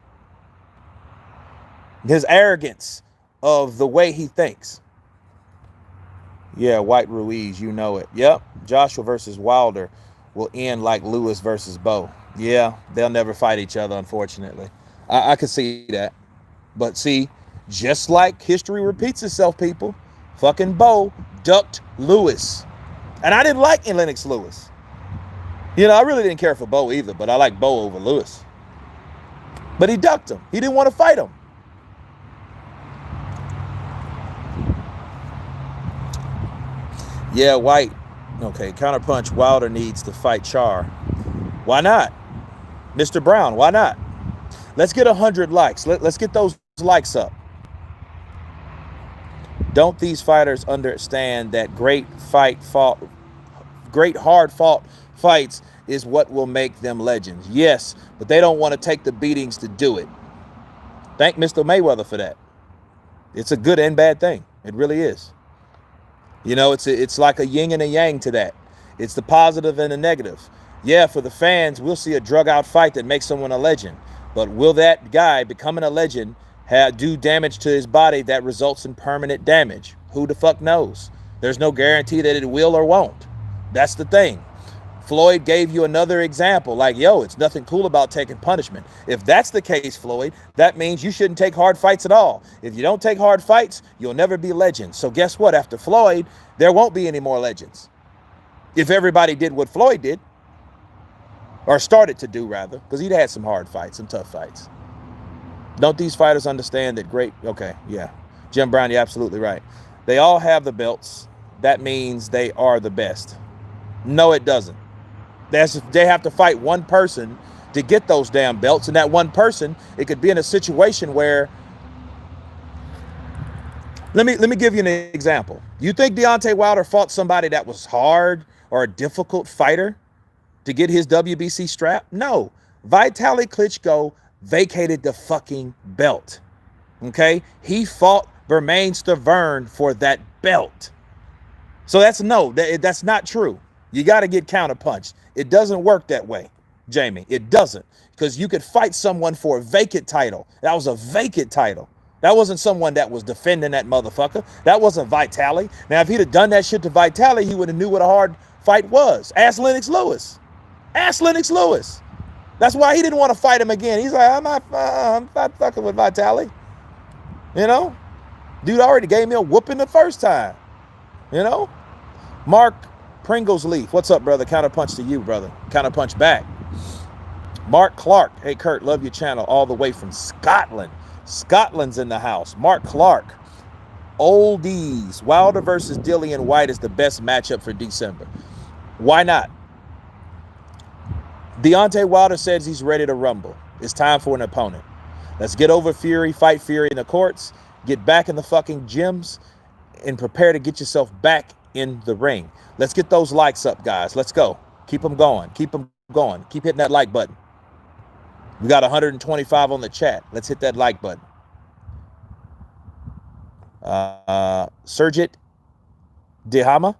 His arrogance of the way he thinks. Yeah, White Ruiz, you know it. Yep, Joshua versus Wilder will end like Lewis versus Bo. Yeah, they'll never fight each other, unfortunately. I could see that. But see, just like history repeats itself, people, fucking Bo ducked Lewis. And I didn't like Lennox Lewis. You know, I really didn't care for Bo either, but I like Bo over Lewis. But he ducked him. He didn't want to fight him. Yeah, White. Okay, Counterpunch. Wilder needs to fight Char. Why not? Mr. Brown, why not? Let's get 100 likes. Let's get those likes up. Don't these fighters understand that great hard fought fights is what will make them legends. Yes, but they don't want to take the beatings to do it. Thank Mr. Mayweather for that. It's a good and bad thing. It really is. You know, it's like a yin and a yang to that. It's the positive and the negative. Yeah, for the fans, we'll see a drug out fight that makes someone a legend. But will that guy becoming a legend do damage to his body that results in permanent damage? Who the fuck knows? There's no guarantee that it will or won't. That's the thing. Floyd gave you another example, like, yo, it's nothing cool about taking punishment. If that's the case, Floyd, that means you shouldn't take hard fights at all. If you don't take hard fights, you'll never be legends. So guess what? After Floyd, there won't be any more legends. If everybody did what Floyd did, or started to do rather, because he'd had some hard fights, some tough fights. Don't these fighters understand that great? Okay, yeah. Jim Brown, you're absolutely right. They all have the belts. That means they are the best. No, it doesn't. They have to fight one person to get those damn belts. And that one person, it could be in a situation where, let me give you an example. You think Deontay Wilder fought somebody that was hard or a difficult fighter to get his WBC strap? No. Vitaly Klitschko vacated the fucking belt. Okay? He fought Bermane Stiverne for that belt. So that's not true. You got to get counterpunched. It doesn't work that way, Jamie. It doesn't. Because you could fight someone for a vacant title. That was a vacant title. That wasn't someone that was defending that motherfucker. That wasn't Vitaly. Now, if he'd have done that shit to Vitaly, he would have knew what a hard fight was. Ask Lennox Lewis. Ask Lennox Lewis. That's why he didn't want to fight him again. He's like, I'm not fucking with Vitaly. You know? Dude already gave me a whooping the first time. You know? Mark Pringles Leaf. What's up, brother? Counterpunch to you, brother. Counterpunch back. Mark Clark. Hey, Kurt, love your channel all the way from Scotland. Scotland's in the house. Mark Clark. Oldies. Wilder versus Dillian White is the best matchup for December. Why not? Deontay Wilder says he's ready to rumble. It's time for an opponent. Let's get over Fury, fight Fury in the courts, get back in the fucking gyms, and prepare to get yourself back in the ring. Let's get those likes up, guys. Let's go. Keep them going. Keep them going. Keep hitting that like button. We got 125 on the chat. Let's hit that like button. Sergit Dihama.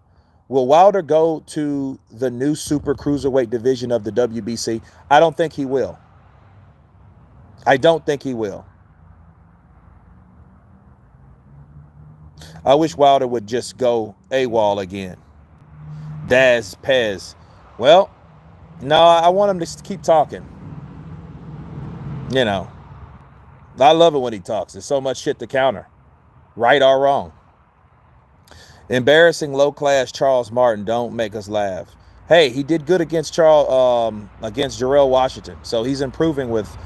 Will Wilder go to the new super cruiserweight division of the WBC? I don't think he will. I don't think he will. I wish Wilder would just go AWOL again. Daz Pez. Well, no, I want him to keep talking. You know, I love it when he talks. There's so much shit to counter, right or wrong. Embarrassing low-class Charles Martin. Don't make us laugh. Hey, he did good against against Jarrell Washington, so he's improving with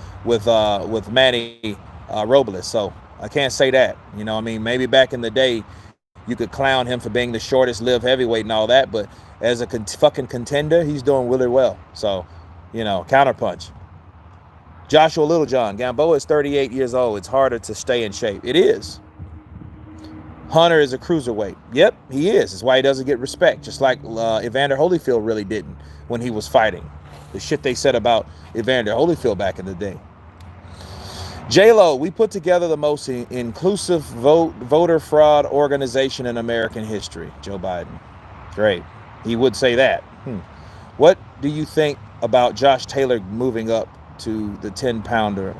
Manny Robles. So I can't say that. You know, I mean, maybe back in the day, you could clown him for being the shortest lived heavyweight and all that, but as a fucking contender, he's doing really well. So, you know, counterpunch. Joshua Littlejohn. Gamboa is 38 years old. It's harder to stay in shape. It is. Hunter is a cruiserweight. Yep, he is. That's why he doesn't get respect, just like Evander Holyfield really didn't when he was fighting. The shit they said about Evander Holyfield back in the day. J-Lo, we put together the most inclusive voter fraud organization in American history. Joe Biden. Great. He would say that. What do you think about Josh Taylor moving up to the 10-pounder,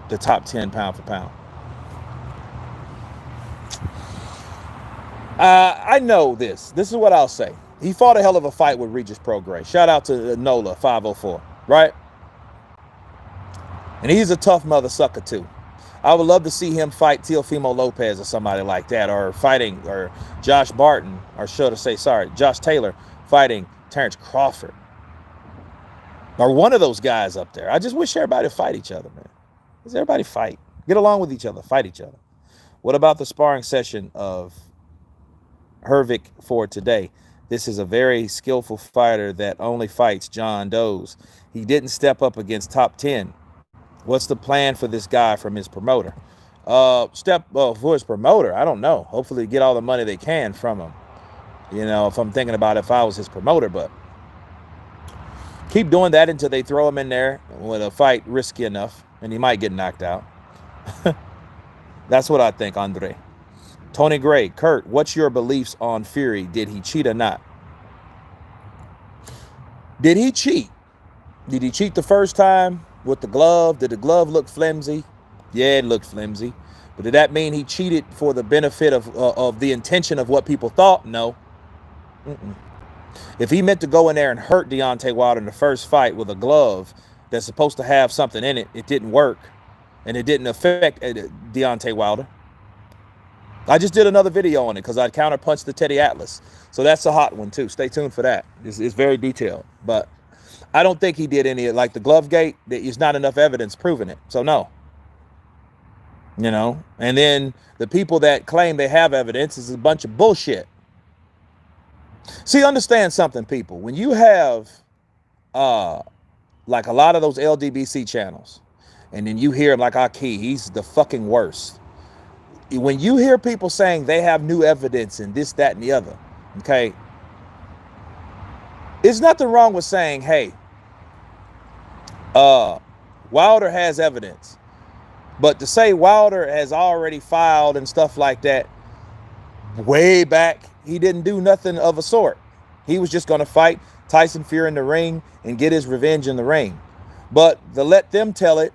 the top 10 pound for pound? I know this. This is what I'll say. He fought a hell of a fight with Regis Prograis. Shout out to Nola 504, right? And he's a tough mother sucker too. I would love to see him fight Teofimo Lopez or somebody like that, or Josh Barton, or Josh Taylor fighting Terrence Crawford, or one of those guys up there. I just wish everybody would fight each other, man. Does everybody fight? Get along with each other, fight each other. What about the sparring session of Hervik for today? This is a very skillful fighter that only fights John Does. He didn't step up against top 10. What's the plan for this guy from his promoter? For his promoter, I don't know. Hopefully get all the money they can from him. You know, if I'm thinking about if I was his promoter, but Keep doing that until they throw him in there with a fight risky enough, and he might get knocked out. That's what I think, Andre. Tony Gray, Kurt, what's your beliefs on Fury? Did he cheat or not? Did he cheat? Did he cheat the first time with the glove? Did the glove look flimsy? Yeah, it looked flimsy. But did that mean he cheated for the benefit of the intention of what people thought? No. Mm-mm. If he meant to go in there and hurt Deontay Wilder in the first fight with a glove that's supposed to have something in it, it didn't work. And it didn't affect Deontay Wilder. I just did another video on it because I counterpunched the Teddy Atlas. So that's a hot one too. Stay tuned for that. It's very detailed. But I don't think he did any, like the glove gate, there's not enough evidence proving it. So no. You know, and then the people that claim they have evidence is a bunch of bullshit. See, understand something, people. When you have like a lot of those LDBC channels, and then you hear like Aki, he's the fucking worst. When you hear people saying they have new evidence and this, that, and the other, okay, there's nothing wrong with saying, hey, Wilder has evidence. But to say Wilder has already filed and stuff like that, way back, he didn't do nothing of a sort. He was just going to fight Tyson Fury in the ring and get his revenge in the ring. But to let them tell it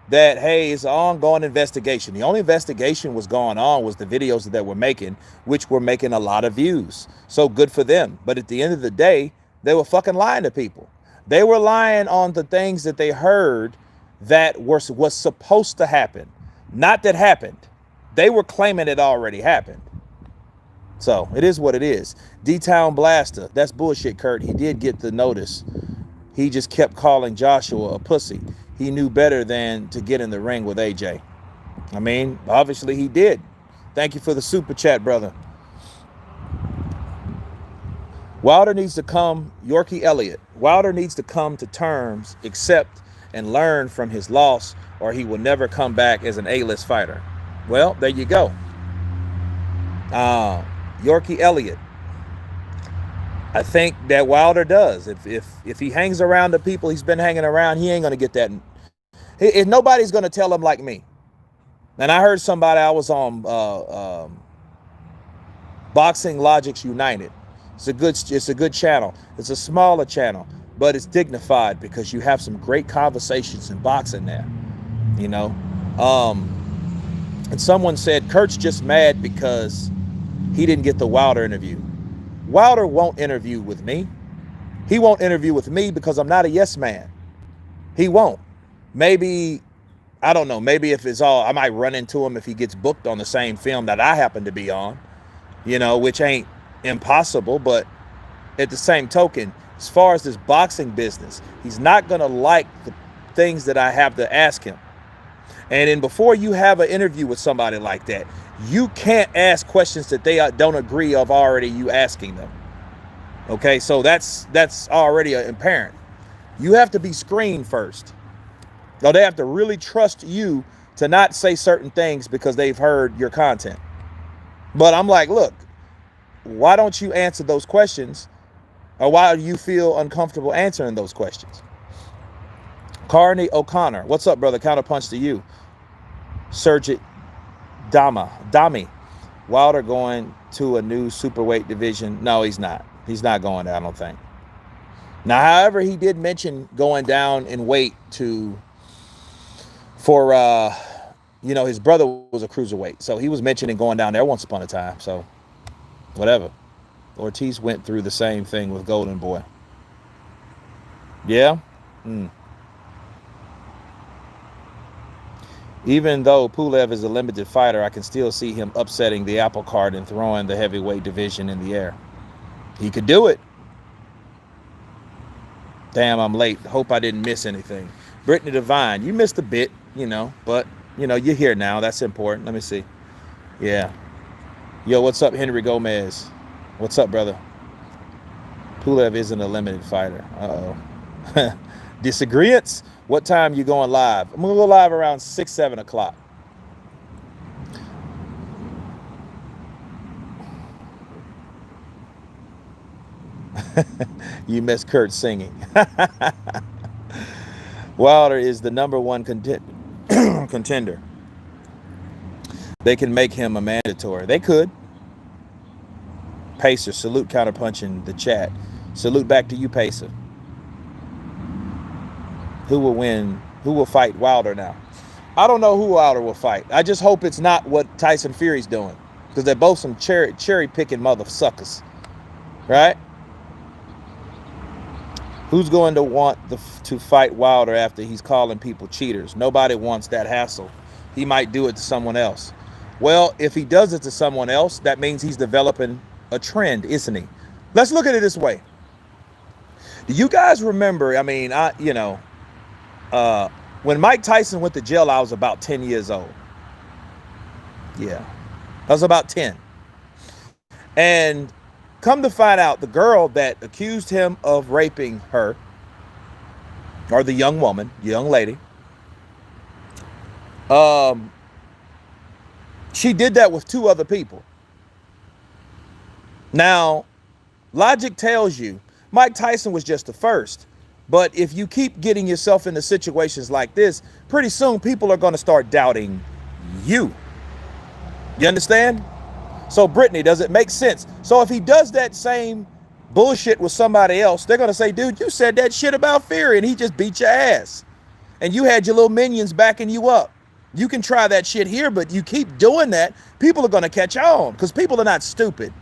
that, hey, it's an ongoing investigation. The only investigation was going on was the videos that they were making, which were making a lot of views. So good for them. But at the end of the day, they were fucking lying to people. They were lying on the things that they heard that was supposed to happen. Not that happened. They were claiming it already happened. So it is what it is. D-Town Blaster. That's bullshit, Kurt. He did get the notice. He just kept calling Joshua a pussy. He knew better than to get in the ring with AJ. I mean, obviously he did. Thank you for the super chat, brother. Wilder needs to come, Yorkie Elliott. Wilder needs to come to terms, accept, and learn from his loss, or he will never come back as an A-list fighter. Well, there you go. Yorkie Elliott. I think that Wilder does. If he hangs around the people he's been hanging around, he ain't going to get that. If nobody's going to tell him like me. And I heard somebody, I was on Boxing Logics United. It's a good channel. It's a smaller channel, but it's dignified because you have some great conversations in boxing there, you know. And someone said Kurt's just mad because he didn't get the Wilder interview. Wilder won't interview with me. He won't interview with me because I'm not a yes man. He won't. Maybe, I don't know, maybe if it's all, I might run into him if he gets booked on the same film that I happen to be on, you know, which ain't impossible. But at the same token, as far as this boxing business, he's not going to like the things that I have to ask him. And then before you have an interview with somebody like that, you can't ask questions that they don't agree of already you asking them. Okay, so that's already apparent. You have to be screened first. So they have to really trust you to not say certain things because they've heard your content. But I'm like, look, why don't you answer those questions? Or why do you feel uncomfortable answering those questions? Carney O'Connor, what's up, brother? Counterpunch to you. Sergit Dami. Wilder going to a new superweight division. No, he's not. He's not going there, I don't think. Now, however, he did mention going down in weight for you know, his brother was a cruiserweight. So he was mentioning going down there once upon a time. So whatever. Ortiz went through the same thing with Golden Boy. Yeah? Even though Pulev is a limited fighter, I can still see him upsetting the apple cart and throwing the heavyweight division in the air. He could do it. Damn, I'm late. Hope I didn't miss anything. Brittany Devine, you missed a bit, you know, but, you know, you're here now. That's important. Let me see. Yeah. Yo, what's up, Henry Gomez? What's up, brother? Pulev isn't a limited fighter. Uh-oh. Disagreements? What time you going live? I'm going to go live around 6, 7 o'clock. You miss Kurt singing. Wilder is the #1 contender. They can make him a mandatory. They could. Pacer, salute Counterpunch in the chat. Salute back to you, Pacer. Who will win? Who will fight Wilder now? I don't know who Wilder will fight. I just hope it's not what Tyson Fury's doing, because they're both some cherry picking motherfuckers, right? Who's going to want to fight Wilder after he's calling people cheaters? Nobody wants that hassle. He might do it to someone else. Well, if he does it to someone else, that means he's developing a trend, isn't he? Let's look at it this way. Do you guys remember? I mean, when Mike Tyson went to jail, I was about 10 years old. Yeah, I was about 10. And come to find out, the girl that accused him of raping her, or the young woman, young lady, she did that with 2 other people. Now, logic tells you Mike Tyson was just the first. But if you keep getting yourself into situations like this, pretty soon people are going to start doubting you. You understand? So, Brittany, does it make sense? So if he does that same bullshit with somebody else, they're going to say, dude, you said that shit about Fury and he just beat your ass. And you had your little minions backing you up. You can try that shit here, but you keep doing that, people are going to catch on, because people are not stupid.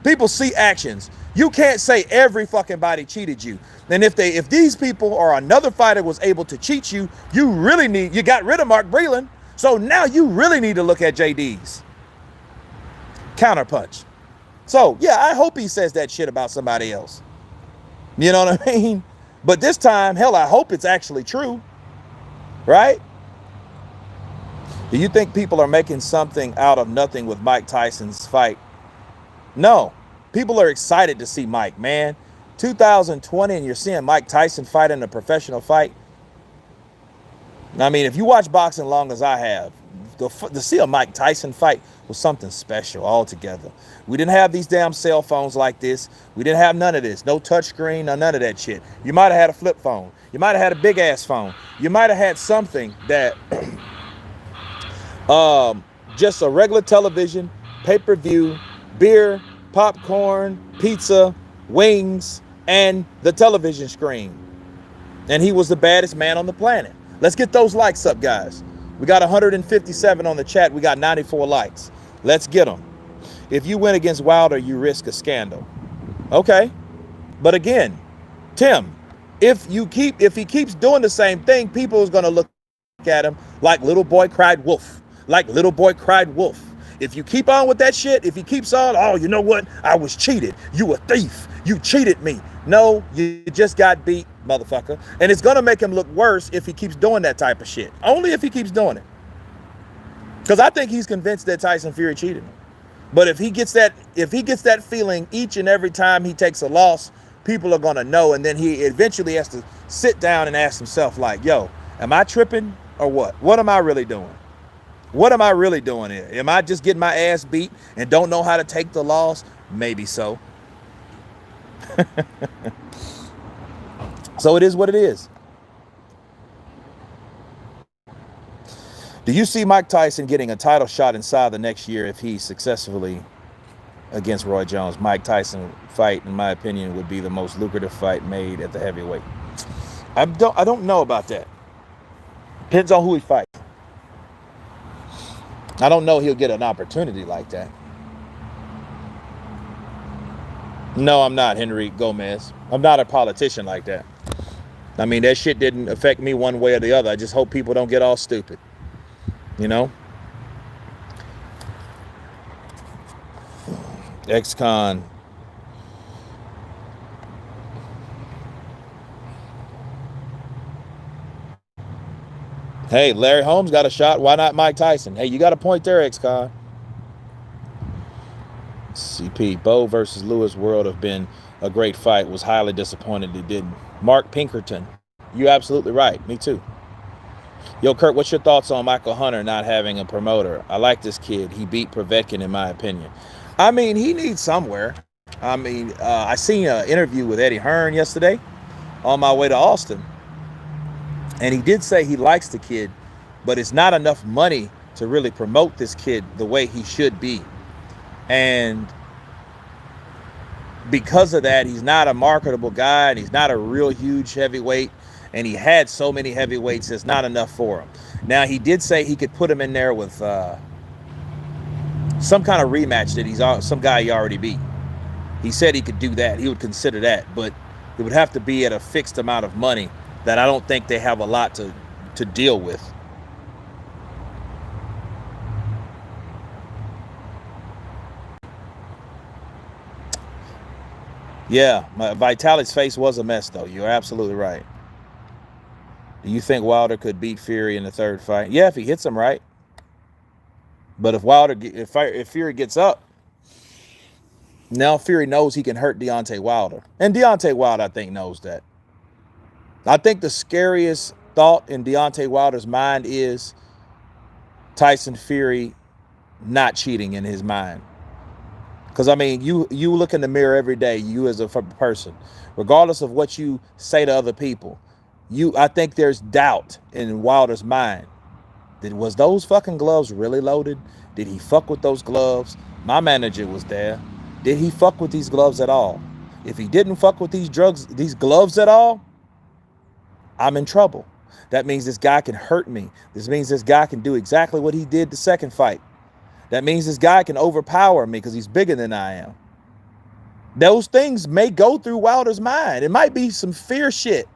People see actions. You can't say every fucking body cheated you. And if these people or another fighter was able to cheat you, you got rid of Mark Breland. So now you really need to look at JD's Counterpunch. So yeah, I hope he says that shit about somebody else. You know what I mean? But this time, hell, I hope it's actually true. Right? Do you think people are making something out of nothing with Mike Tyson's fight? No. People are excited to see Mike, man. 2020 and you're seeing Mike Tyson fight in a professional fight. I mean, if you watch boxing long as I have, to see a Mike Tyson fight was something special altogether. We didn't have these damn cell phones like this. We didn't have none of this. No touchscreen, none of that shit. You might have had a flip phone. You might have had a big ass phone. You might have had something that just a regular television, pay-per-view, beer, popcorn, pizza, wings, and the television screen. And he was the baddest man on the planet. Let's get those likes up, guys. We got 157 on the chat. We got 94 likes. Let's get them. If you win against Wilder, you risk a scandal. Okay. But again, Tim, if he keeps doing the same thing, people is going to look at him like little boy cried wolf. Like little boy cried wolf. If you keep on with that shit, if he keeps on, oh, you know what? I was cheated. You a thief. You cheated me. No, you just got beat, motherfucker. And it's going to make him look worse if he keeps doing that type of shit. Only if he keeps doing it. Because I think he's convinced that Tyson Fury cheated him. But if he gets that feeling each and every time he takes a loss, people are going to know. And then he eventually has to sit down and ask himself like, yo, am I tripping or what? What am I really doing? What am I really doing here? Am I just getting my ass beat and don't know how to take the loss? Maybe so. So it is what it is. Do you see Mike Tyson getting a title shot inside the next year if he successfully against Roy Jones? Mike Tyson fight, in my opinion, would be the most lucrative fight made at the heavyweight. I don't know about that. Depends on who he fights. I don't know he'll get an opportunity like that. No, I'm not, Henry Gomez. I'm not a politician like that. I mean, that shit didn't affect me one way or the other. I just hope people don't get all stupid. You know? Ex-con. Hey, Larry Holmes got a shot. Why not Mike Tyson? Hey, you got a point there, ex-con. CP, Bo versus Lewis World have been a great fight. Was highly disappointed he didn't. Mark Pinkerton, you absolutely right. Me too. Yo, Kurt, what's your thoughts on Michael Hunter not having a promoter? I like this kid. He beat Povetkin, in my opinion. I mean, he needs somewhere. I mean, I seen an interview with Eddie Hearn yesterday on my way to Austin, and he did say he likes the kid, but it's not enough money to really promote this kid the way he should be. And because of that, he's not a marketable guy, and he's not a real huge heavyweight, and he had so many heavyweights, it's not enough for him. Now, he did say he could put him in there with some kind of rematch that he's some guy he already beat. He said he could do that. He would consider that, but it would have to be at a fixed amount of money that I don't think they have a lot to deal with. Yeah, Vitalik's face was a mess, though. You're absolutely right. Do you think Wilder could beat Fury in the third fight? Yeah, if he hits him right. But if Fury gets up, now Fury knows he can hurt Deontay Wilder. And Deontay Wilder, I think, knows that. I think the scariest thought in Deontay Wilder's mind is Tyson Fury not cheating in his mind. Because, I mean, you look in the mirror every day, you as a person, regardless of what you say to other people, I think there's doubt in Wilder's mind. Was those fucking gloves really loaded? Did he fuck with those gloves? My manager was there. Did he fuck with these gloves at all? If he didn't fuck with these gloves at all, I'm in trouble. That means this guy can hurt me. This means this guy can do exactly what he did the second fight. That means this guy can overpower me because he's bigger than I am. Those things may go through Wilder's mind. It might be some fear shit.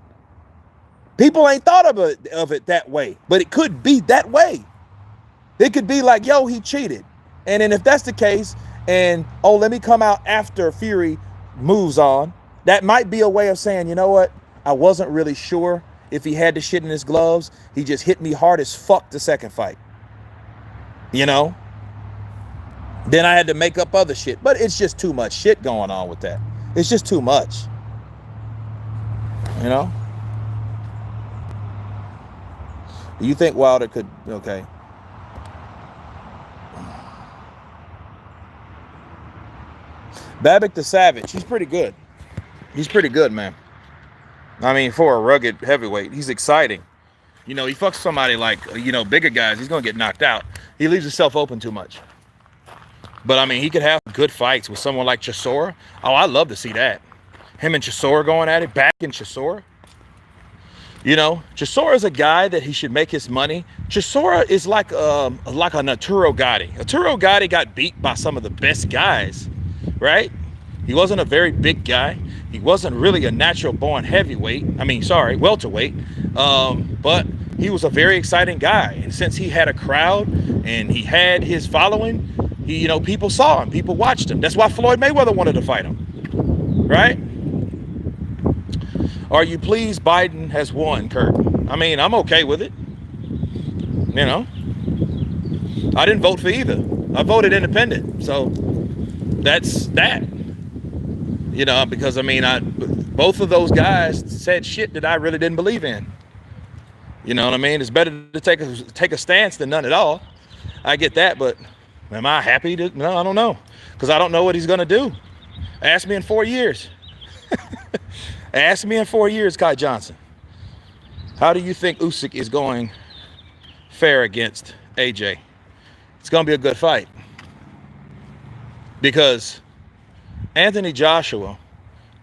People ain't thought of it that way, but it could be that way. It could be like, yo, he cheated. And then if that's the case, and, oh, let me come out after Fury moves on, that might be a way of saying, you know what? I wasn't really sure if he had the shit in his gloves. He just hit me hard as fuck the second fight. You know? Then I had to make up other shit. But it's just too much shit going on with that. It's just too much. You know? Do you think Wilder could... Okay. Babbitt the Savage. He's pretty good. He's pretty good, man. I mean, for a rugged heavyweight, he's exciting. You know, he fucks somebody like, bigger guys. He's going to get knocked out. He leaves himself open too much. But, I mean, he could have good fights with someone like Chisora. Oh, I'd love to see that. Him and Chisora going at it, back in Chisora. You know, Chisora is a guy that he should make his money. Chisora is like a Arturo Gatti. Arturo Gatti got beat by some of the best guys, right? He wasn't a very big guy. He wasn't really a natural-born heavyweight. Welterweight. But he was a very exciting guy. And since he had a crowd and he had his following, people saw him. People watched him. That's why Floyd Mayweather wanted to fight him, right? Are you pleased Biden has won, Kurt? I mean, I'm okay with it. You know, I didn't vote for either. I voted independent. So that's that. Because, both of those guys said shit that I really didn't believe in. You know what I mean? It's better to take a stance than none at all. I get that, but am I happy to? No, I don't know. Because I don't know what he's going to do. Ask me in 4 years. Ask me in 4 years, Kai Johnson. How do you think Usyk is going fare against AJ? It's going to be a good fight. Because Anthony Joshua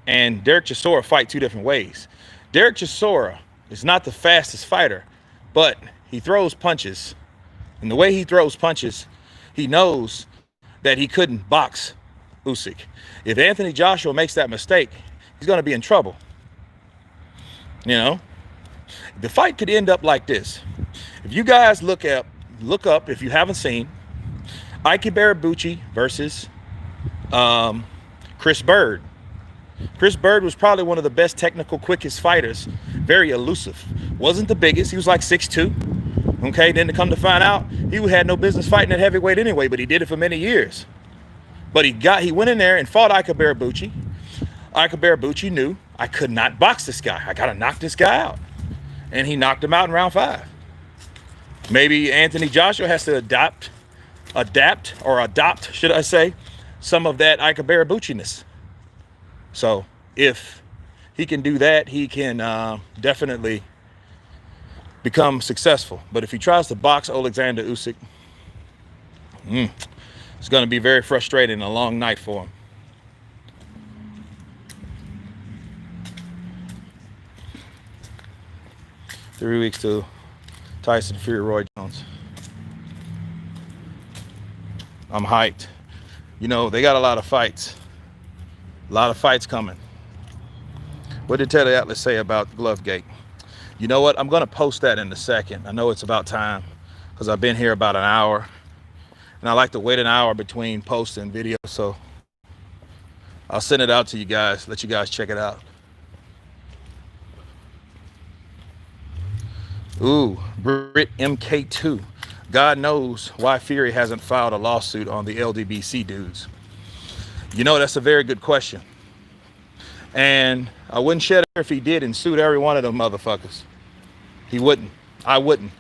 and Derek Chisora fight two different ways. Derek Chisora is not the fastest fighter, but he throws punches. And the way he throws punches, he knows that he couldn't box Usyk. If Anthony Joshua makes that mistake, he's going to be in trouble. The fight could end up like this. If you guys look up, if you haven't seen, Ike Barabucci versus Chris Bird. Chris Bird was probably one of the best technical, quickest fighters. Very elusive. Wasn't the biggest. He was like 6'2". Okay, then to come to find out, he had no business fighting at heavyweight anyway, but he did it for many years. But he went in there and fought Ike Barabucci. Ike Barabucci knew, I could not box this guy. I got to knock this guy out. And he knocked him out in round 5. Maybe Anthony Joshua has to adopt, should I say, some of that Ike Barabucci-ness. So if he can do that, he can definitely become successful. But if he tries to box Alexander Usyk, it's going to be very frustrating and a long night for him. Three weeks to Tyson Fury, Roy Jones. I'm hyped. You know, they got a lot of fights. A lot of fights coming. What did Taylor Atlas say about Glovegate? You know what? I'm going to post that in a second. I know it's about time because I've been here about an hour. And I like to wait an hour between post and video. So I'll send it out to you guys. Let you guys check it out. Ooh, Brit MK2. God knows why Fury hasn't filed a lawsuit on the LDBC dudes. You know, that's a very good question. And I wouldn't shed a tear if he did and sued every one of them motherfuckers. He wouldn't. I wouldn't.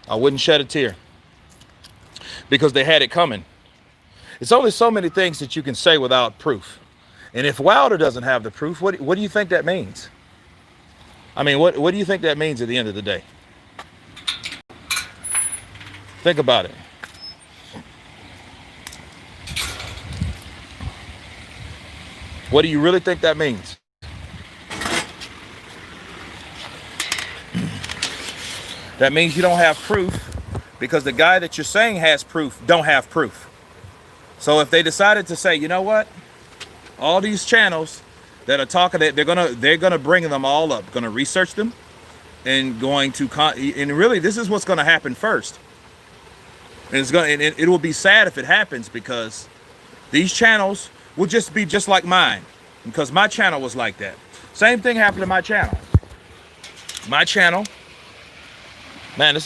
I wouldn't shed a tear. Because they had it coming. It's only so many things that you can say without proof. And if Wilder doesn't have the proof, what do you think that means? I mean, what do you think that means at the end of the day? Think about it. What do you really think that means? That means you don't have proof because the guy that you're saying has proof don't have proof. So if they decided to say, you know what? All these channels that are talking, they're gonna bring them all up, gonna research them, and and really this is what's gonna happen first. And it will be sad if it happens because these channels will just be just like mine, because my channel was like that. Same thing happened to my channel. My channel, man, I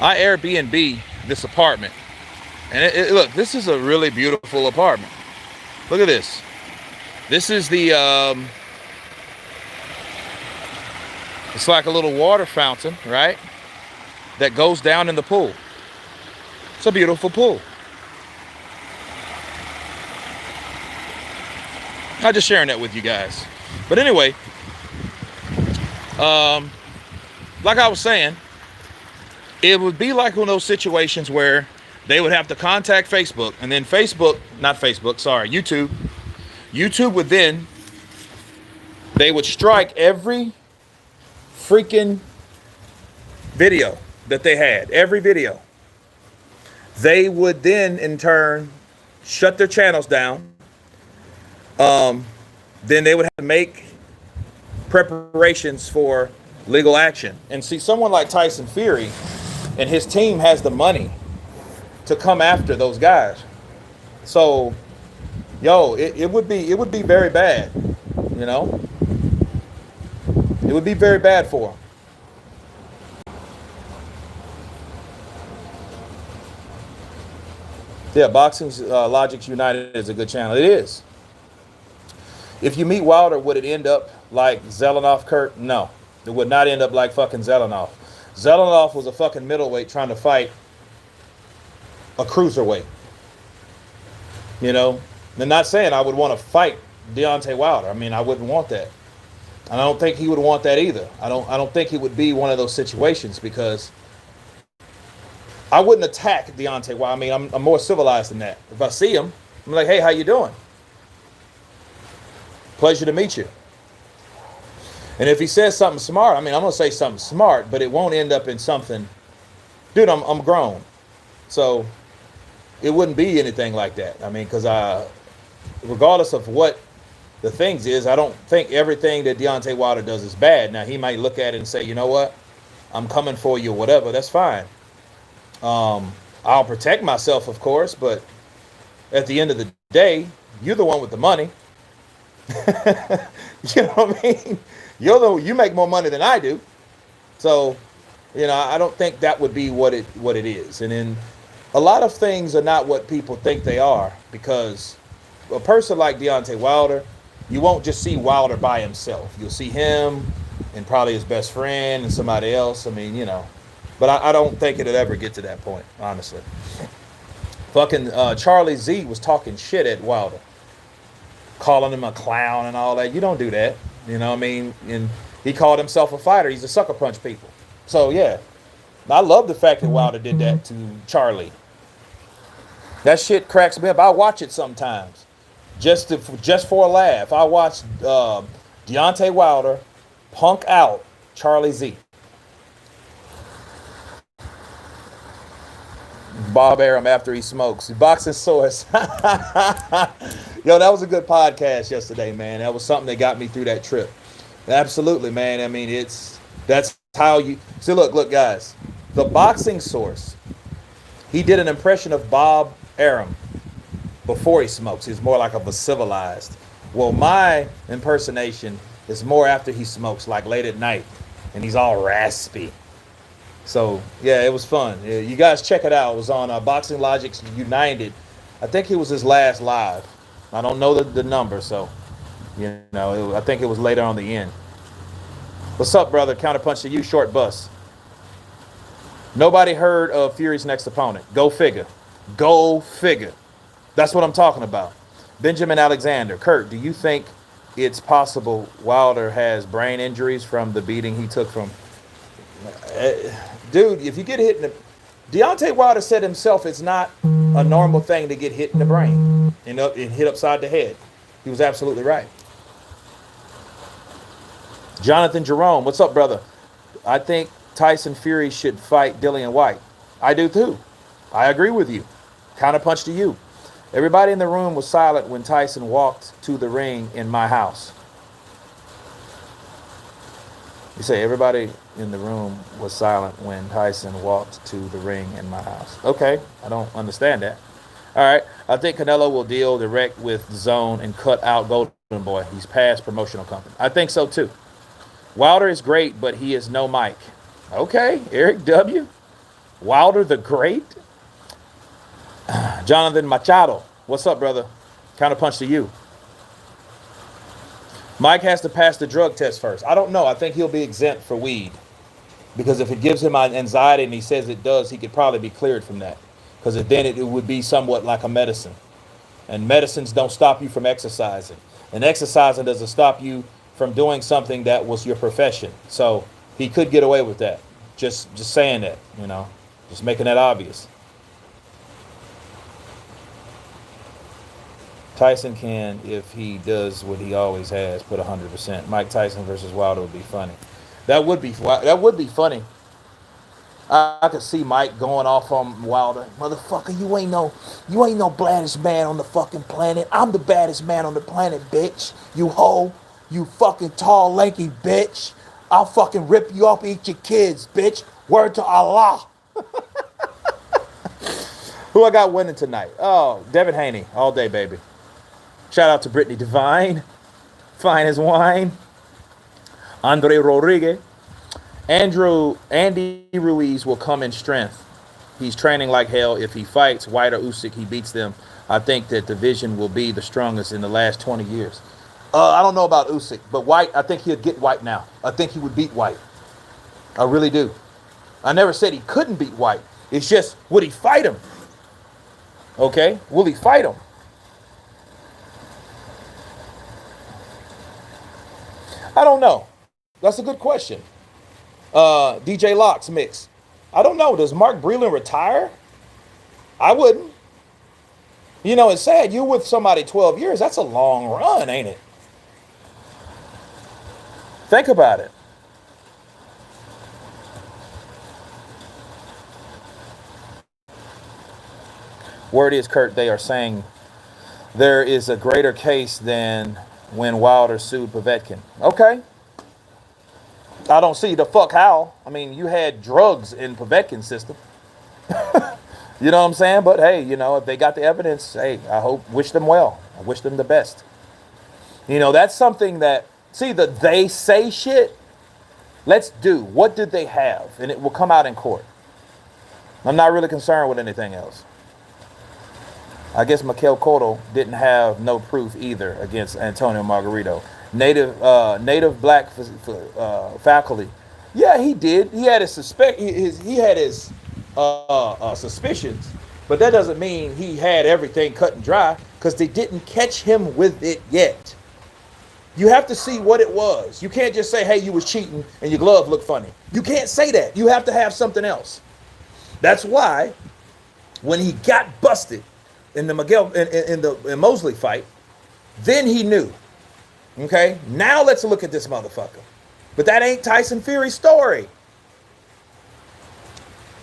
Airbnb this apartment, and look, this is a really beautiful apartment. Look at this. This is the, it's like a little water fountain, right? That goes down in the pool. It's a beautiful pool. I'm just sharing that with you guys. But anyway, like I was saying, it would be like one of those situations where they would have to contact Facebook, and then YouTube. YouTube would then, they would strike every freaking video that they had, every video. They would then in turn shut their channels down. Then they would have to make preparations for legal action. And see, someone like Tyson Fury and his team has the money to come after those guys. So, it would be very bad, you know? It would be very bad for them. Yeah, Boxing's Logics United is a good channel. It is. If you meet Wilder, would it end up like Zelenoff, Kurt? No. It would not end up like fucking Zelenoff. Zelenoff was a fucking middleweight trying to fight a cruiserweight. You know? I'm not saying I would want to fight Deontay Wilder. I mean, I wouldn't want that. And I don't think he would want that either. I don't think it would be one of those situations, because I wouldn't attack Deontay Wilder. I mean, I'm more civilized than that. If I see him, I'm like, hey, how you doing? Pleasure to meet you. And if he says something smart, I mean, I'm going to say something smart, but it won't end up in something. Dude, I'm grown. So it wouldn't be anything like that. I mean, because regardless of what the things is, I don't think everything that Deontay Wilder does is bad. Now, he might look at it and say, you know what? I'm coming for you or whatever. That's fine. I'll protect myself, of course, but at the end of the day, you're the one with the money. You know what I mean? You make more money than I do. So, I don't think that would be what it is. And then a lot of things are not what people think they are, because a person like Deontay Wilder, you won't just see Wilder by himself. You'll see him and probably his best friend and somebody else. I mean, but I don't think it'll ever get to that point, honestly. Fucking Charlie Z was talking shit at Wilder. calling him a clown and all that. You don't do that. You know what I mean? And he called himself a fighter. He's a sucker punch people. So yeah, I love the fact that Wilder did that to Charlie. That shit cracks me up. I watch it sometimes, just for a laugh. I watch Deontay Wilder punk out Charlie Z. Bob Arum after he smokes. Boxing Source. Yo, that was a good podcast yesterday, man. That was something that got me through that trip. Absolutely, man. I mean, that's how you see. Look, guys. The Boxing Source. He did an impression of Bob Arum before he smokes. He's more like of a civilized. Well, my impersonation is more after he smokes, like late at night, and he's all raspy. So yeah, it was fun. Yeah, you guys check it out. It was on Boxing Logics United. I think it was his last live. I don't know the number, so I think it was later on the end. What's up, brother? Counterpunch to you, short bus. Nobody heard of Fury's next opponent. Go figure. Go figure. That's what I'm talking about. Benjamin Alexander. Kurt, do you think it's possible Wilder has brain injuries from the beating he took from... Dude, if you get hit in the... Deontay Wilder said himself it's not a normal thing to get hit in the brain and hit upside the head. He was absolutely right. Jonathan Jerome, what's up, brother? I think Tyson Fury should fight Dillian White. I do too. I agree with you. Counterpunch to you. Everybody in the room was silent when Tyson walked to the ring in my house. You say everybody in the room was silent when Tyson walked to the ring in my house. Okay, I don't understand that. All right, I think Canelo will deal direct with Zone and cut out Golden Boy. He's past promotional company. I think so too. Wilder is great, but he is no Mike. Okay, Eric W. Wilder the Great. Jonathan Machado. What's up, brother? Counterpunch to you. Mike has to pass the drug test first. I don't know. I think he'll be exempt for weed. Because if it gives him anxiety and he says it does, he could probably be cleared from that. Because then it would be somewhat like a medicine. And medicines don't stop you from exercising. And exercising doesn't stop you from doing something that was your profession. So he could get away with that. Just saying that, just making that obvious. Tyson can, if he does what he always has, put 100%. Mike Tyson versus Wilder would be funny. That would be funny. I could see Mike going off on Wilder. Motherfucker, you ain't no baddest man on the fucking planet. I'm the baddest man on the planet, bitch. You hoe. You fucking tall, lanky bitch. I'll fucking rip you up, eat your kids, bitch. Word to Allah. Who I got winning tonight? Oh, Devin Haney, all day, baby. Shout out to Brittany Devine, fine as wine. Andre Rodriguez. Andy Ruiz will come in strength. He's training like hell. If he fights White or Usyk, he beats them. I think that division will be the strongest in the last 20 years. I don't know about Usyk, but White, I think he'd get White now. I think he would beat White. I really do. I never said he couldn't beat White. It's just, would he fight him? Okay? Will he fight him? I don't know. That's a good question. DJ Locks mix. I don't know. Does Mark Breland retire? I wouldn't. It's sad. You're with somebody 12 years. That's a long run, ain't it? Think about it. Word is, Kurt, they are saying there is a greater case than when Wilder sued Povetkin. Okay. I don't see the fuck how. I mean, you had drugs in Povetkin's system. You know what I'm saying? But hey, if they got the evidence, hey, wish them well. I wish them the best. That's something that, see, the they say shit, let's do. What did they have? And it will come out in court. I'm not really concerned with anything else. I guess Mikel Cotto didn't have no proof either against Antonio Margarito. Native black faculty. Yeah, he did. He had his suspicions, but that doesn't mean he had everything cut and dry. because they didn't catch him with it yet. You have to see what it was. You can't just say, hey, you was cheating and your glove looked funny. You can't say that. You have to have something else. That's why when he got busted in the in Mosley fight, then he knew. Okay, now let's look at this motherfucker. But that ain't Tyson Fury's story.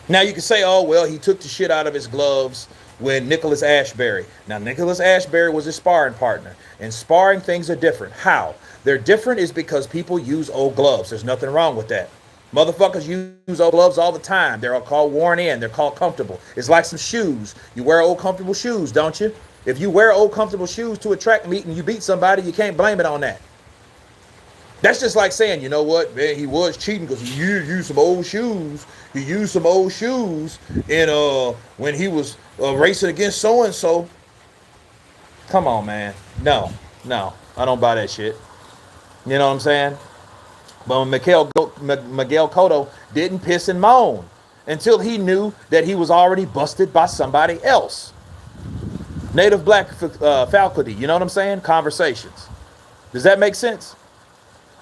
Now you can say, oh, well, he took the shit out of his gloves when Nicholas Ashbury. Now, Nicholas Ashbury was his sparring partner. And sparring things are different. How? They're different is because people use old gloves. There's nothing wrong with that. Motherfuckers use old gloves all the time. They're called worn in. They're called comfortable. It's like some shoes. You wear old comfortable shoes, don't you? If you wear old comfortable shoes to a track meet and you beat somebody, you can't blame it on that. That's just like saying, you know what, man, he was cheating because he used some old shoes. He used some old shoes when he was racing against so-and-so. Come on, man. No, I don't buy that shit. You know what I'm saying? But Miguel Cotto didn't piss and moan until he knew that he was already busted by somebody else. Native Black faculty, you know what I'm saying? Conversations. Does that make sense?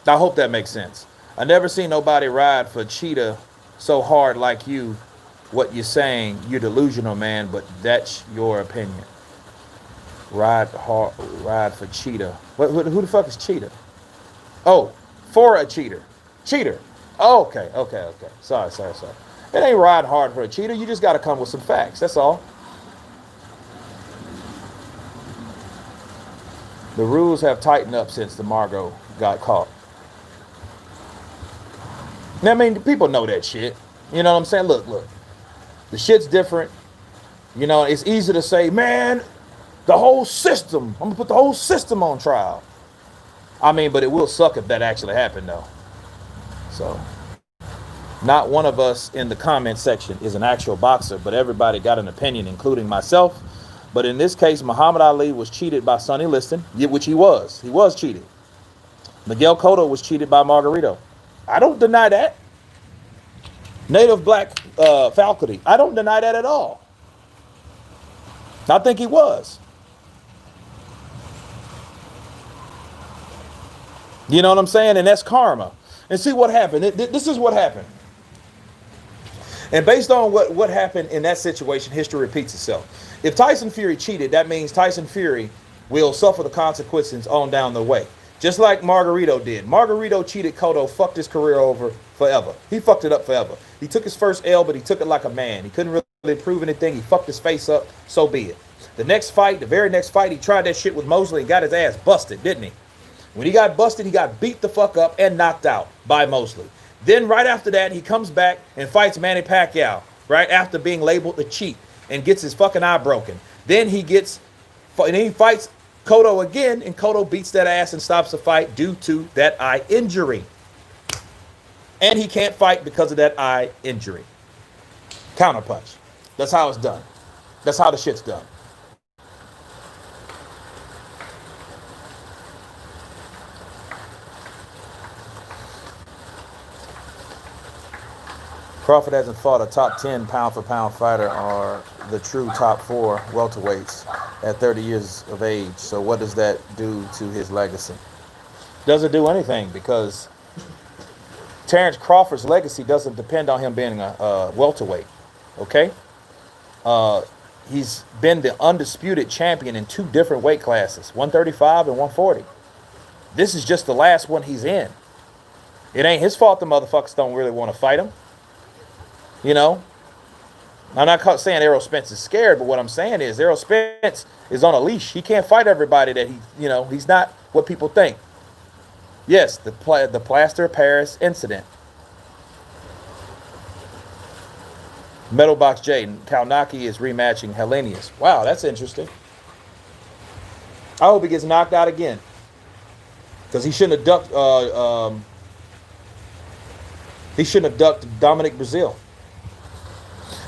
I hope that makes sense. I never seen nobody ride for Cheetah so hard like you. What you're saying, you're delusional, man, but that's your opinion. Ride for Cheetah. Who the fuck is Cheetah? Oh, for a cheater. Cheater. Oh, okay. Sorry. It ain't ride hard for a cheater. You just got to come with some facts. That's all. The rules have tightened up since the Margot got caught. I mean, people know that shit. You know what I'm saying? Look. The shit's different. You know, it's easy to say, man, the whole system. I'm going to put the whole system on trial. I mean, but it will suck if that actually happened, though. So, not one of us in the comment section is an actual boxer, but everybody got an opinion, including myself. But in this case, Muhammad Ali was cheated by Sonny Liston, which he was. He was cheated. Miguel Cotto was cheated by Margarito. I don't deny that. Native Black faculty. I don't deny that at all. I think he was. You know what I'm saying? And that's karma. And see what happened. This is what happened. And based on what happened in that situation, history repeats itself. If Tyson Fury cheated, that means Tyson Fury will suffer the consequences on down the way. Just like Margarito did. Margarito cheated Cotto, fucked his career over forever. He fucked it up forever. He took his first L, but he took it like a man. He couldn't really prove anything. He fucked his face up. So be it. The very next fight, he tried that shit with Mosley and got his ass busted, didn't he? When he got busted, he got beat the fuck up and knocked out by Mosley. Then right after that, he comes back and fights Manny Pacquiao, right after being labeled a cheat, and gets his fucking eye broken. Then he fights Cotto again, and Cotto beats that ass and stops the fight due to that eye injury. And he can't fight because of that eye injury. Counterpunch. That's how it's done. That's how the shit's done. Crawford hasn't fought a top 10 pound-for-pound fighter or the true top 4 welterweights at 30 years of age. So what does that do to his legacy? Doesn't do anything, because Terrence Crawford's legacy doesn't depend on him being a welterweight. Okay? He's been the undisputed champion in 2 different weight classes, 135 and 140. This is just the last one he's in. It ain't his fault the motherfuckers don't really want to fight him. You know, I'm not saying Errol Spence is scared, but what I'm saying is Errol Spence is on a leash. He can't fight everybody that he's not what people think. Yes, the Plaster of Paris incident. Metalbox J, Kalnaki is rematching Hellenius. Wow, that's interesting. I hope he gets knocked out again, because he shouldn't have ducked. He shouldn't have ducked Dominic Brazil.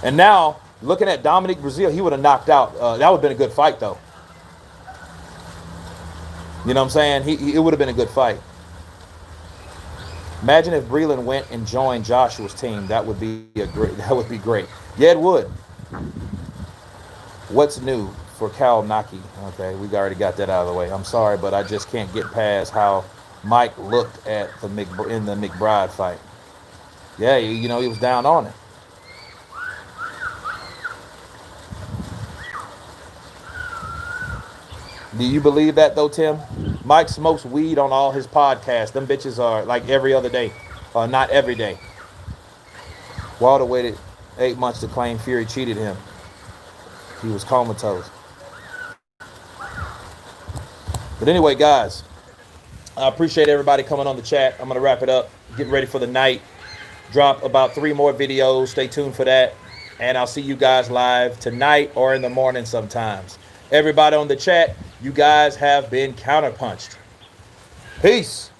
And now, looking at Dominic Brazil, he would have knocked out. That would have been a good fight, though. You know what I'm saying? It would have been a good fight. Imagine if Breland went and joined Joshua's team. That would be great. Yeah, it would. What's new? for Cal Naki. Okay, we already got that out of the way. I'm sorry, but I just can't get past how Mike looked at in the McBride fight. Yeah, you know, he was down on it. Do you believe that though, Tim? Mike smokes weed on all his podcasts. Them bitches are like every other day, not every day. Wilder waited 8 months to claim Fury cheated him. He was comatose. But anyway, guys, I appreciate everybody coming on the chat. I'm going to wrap it up. Get ready for the night. Drop about 3 more videos. Stay tuned for that. And I'll see you guys live tonight or in the morning sometimes. Everybody on the chat, you guys have been counterpunched. Peace.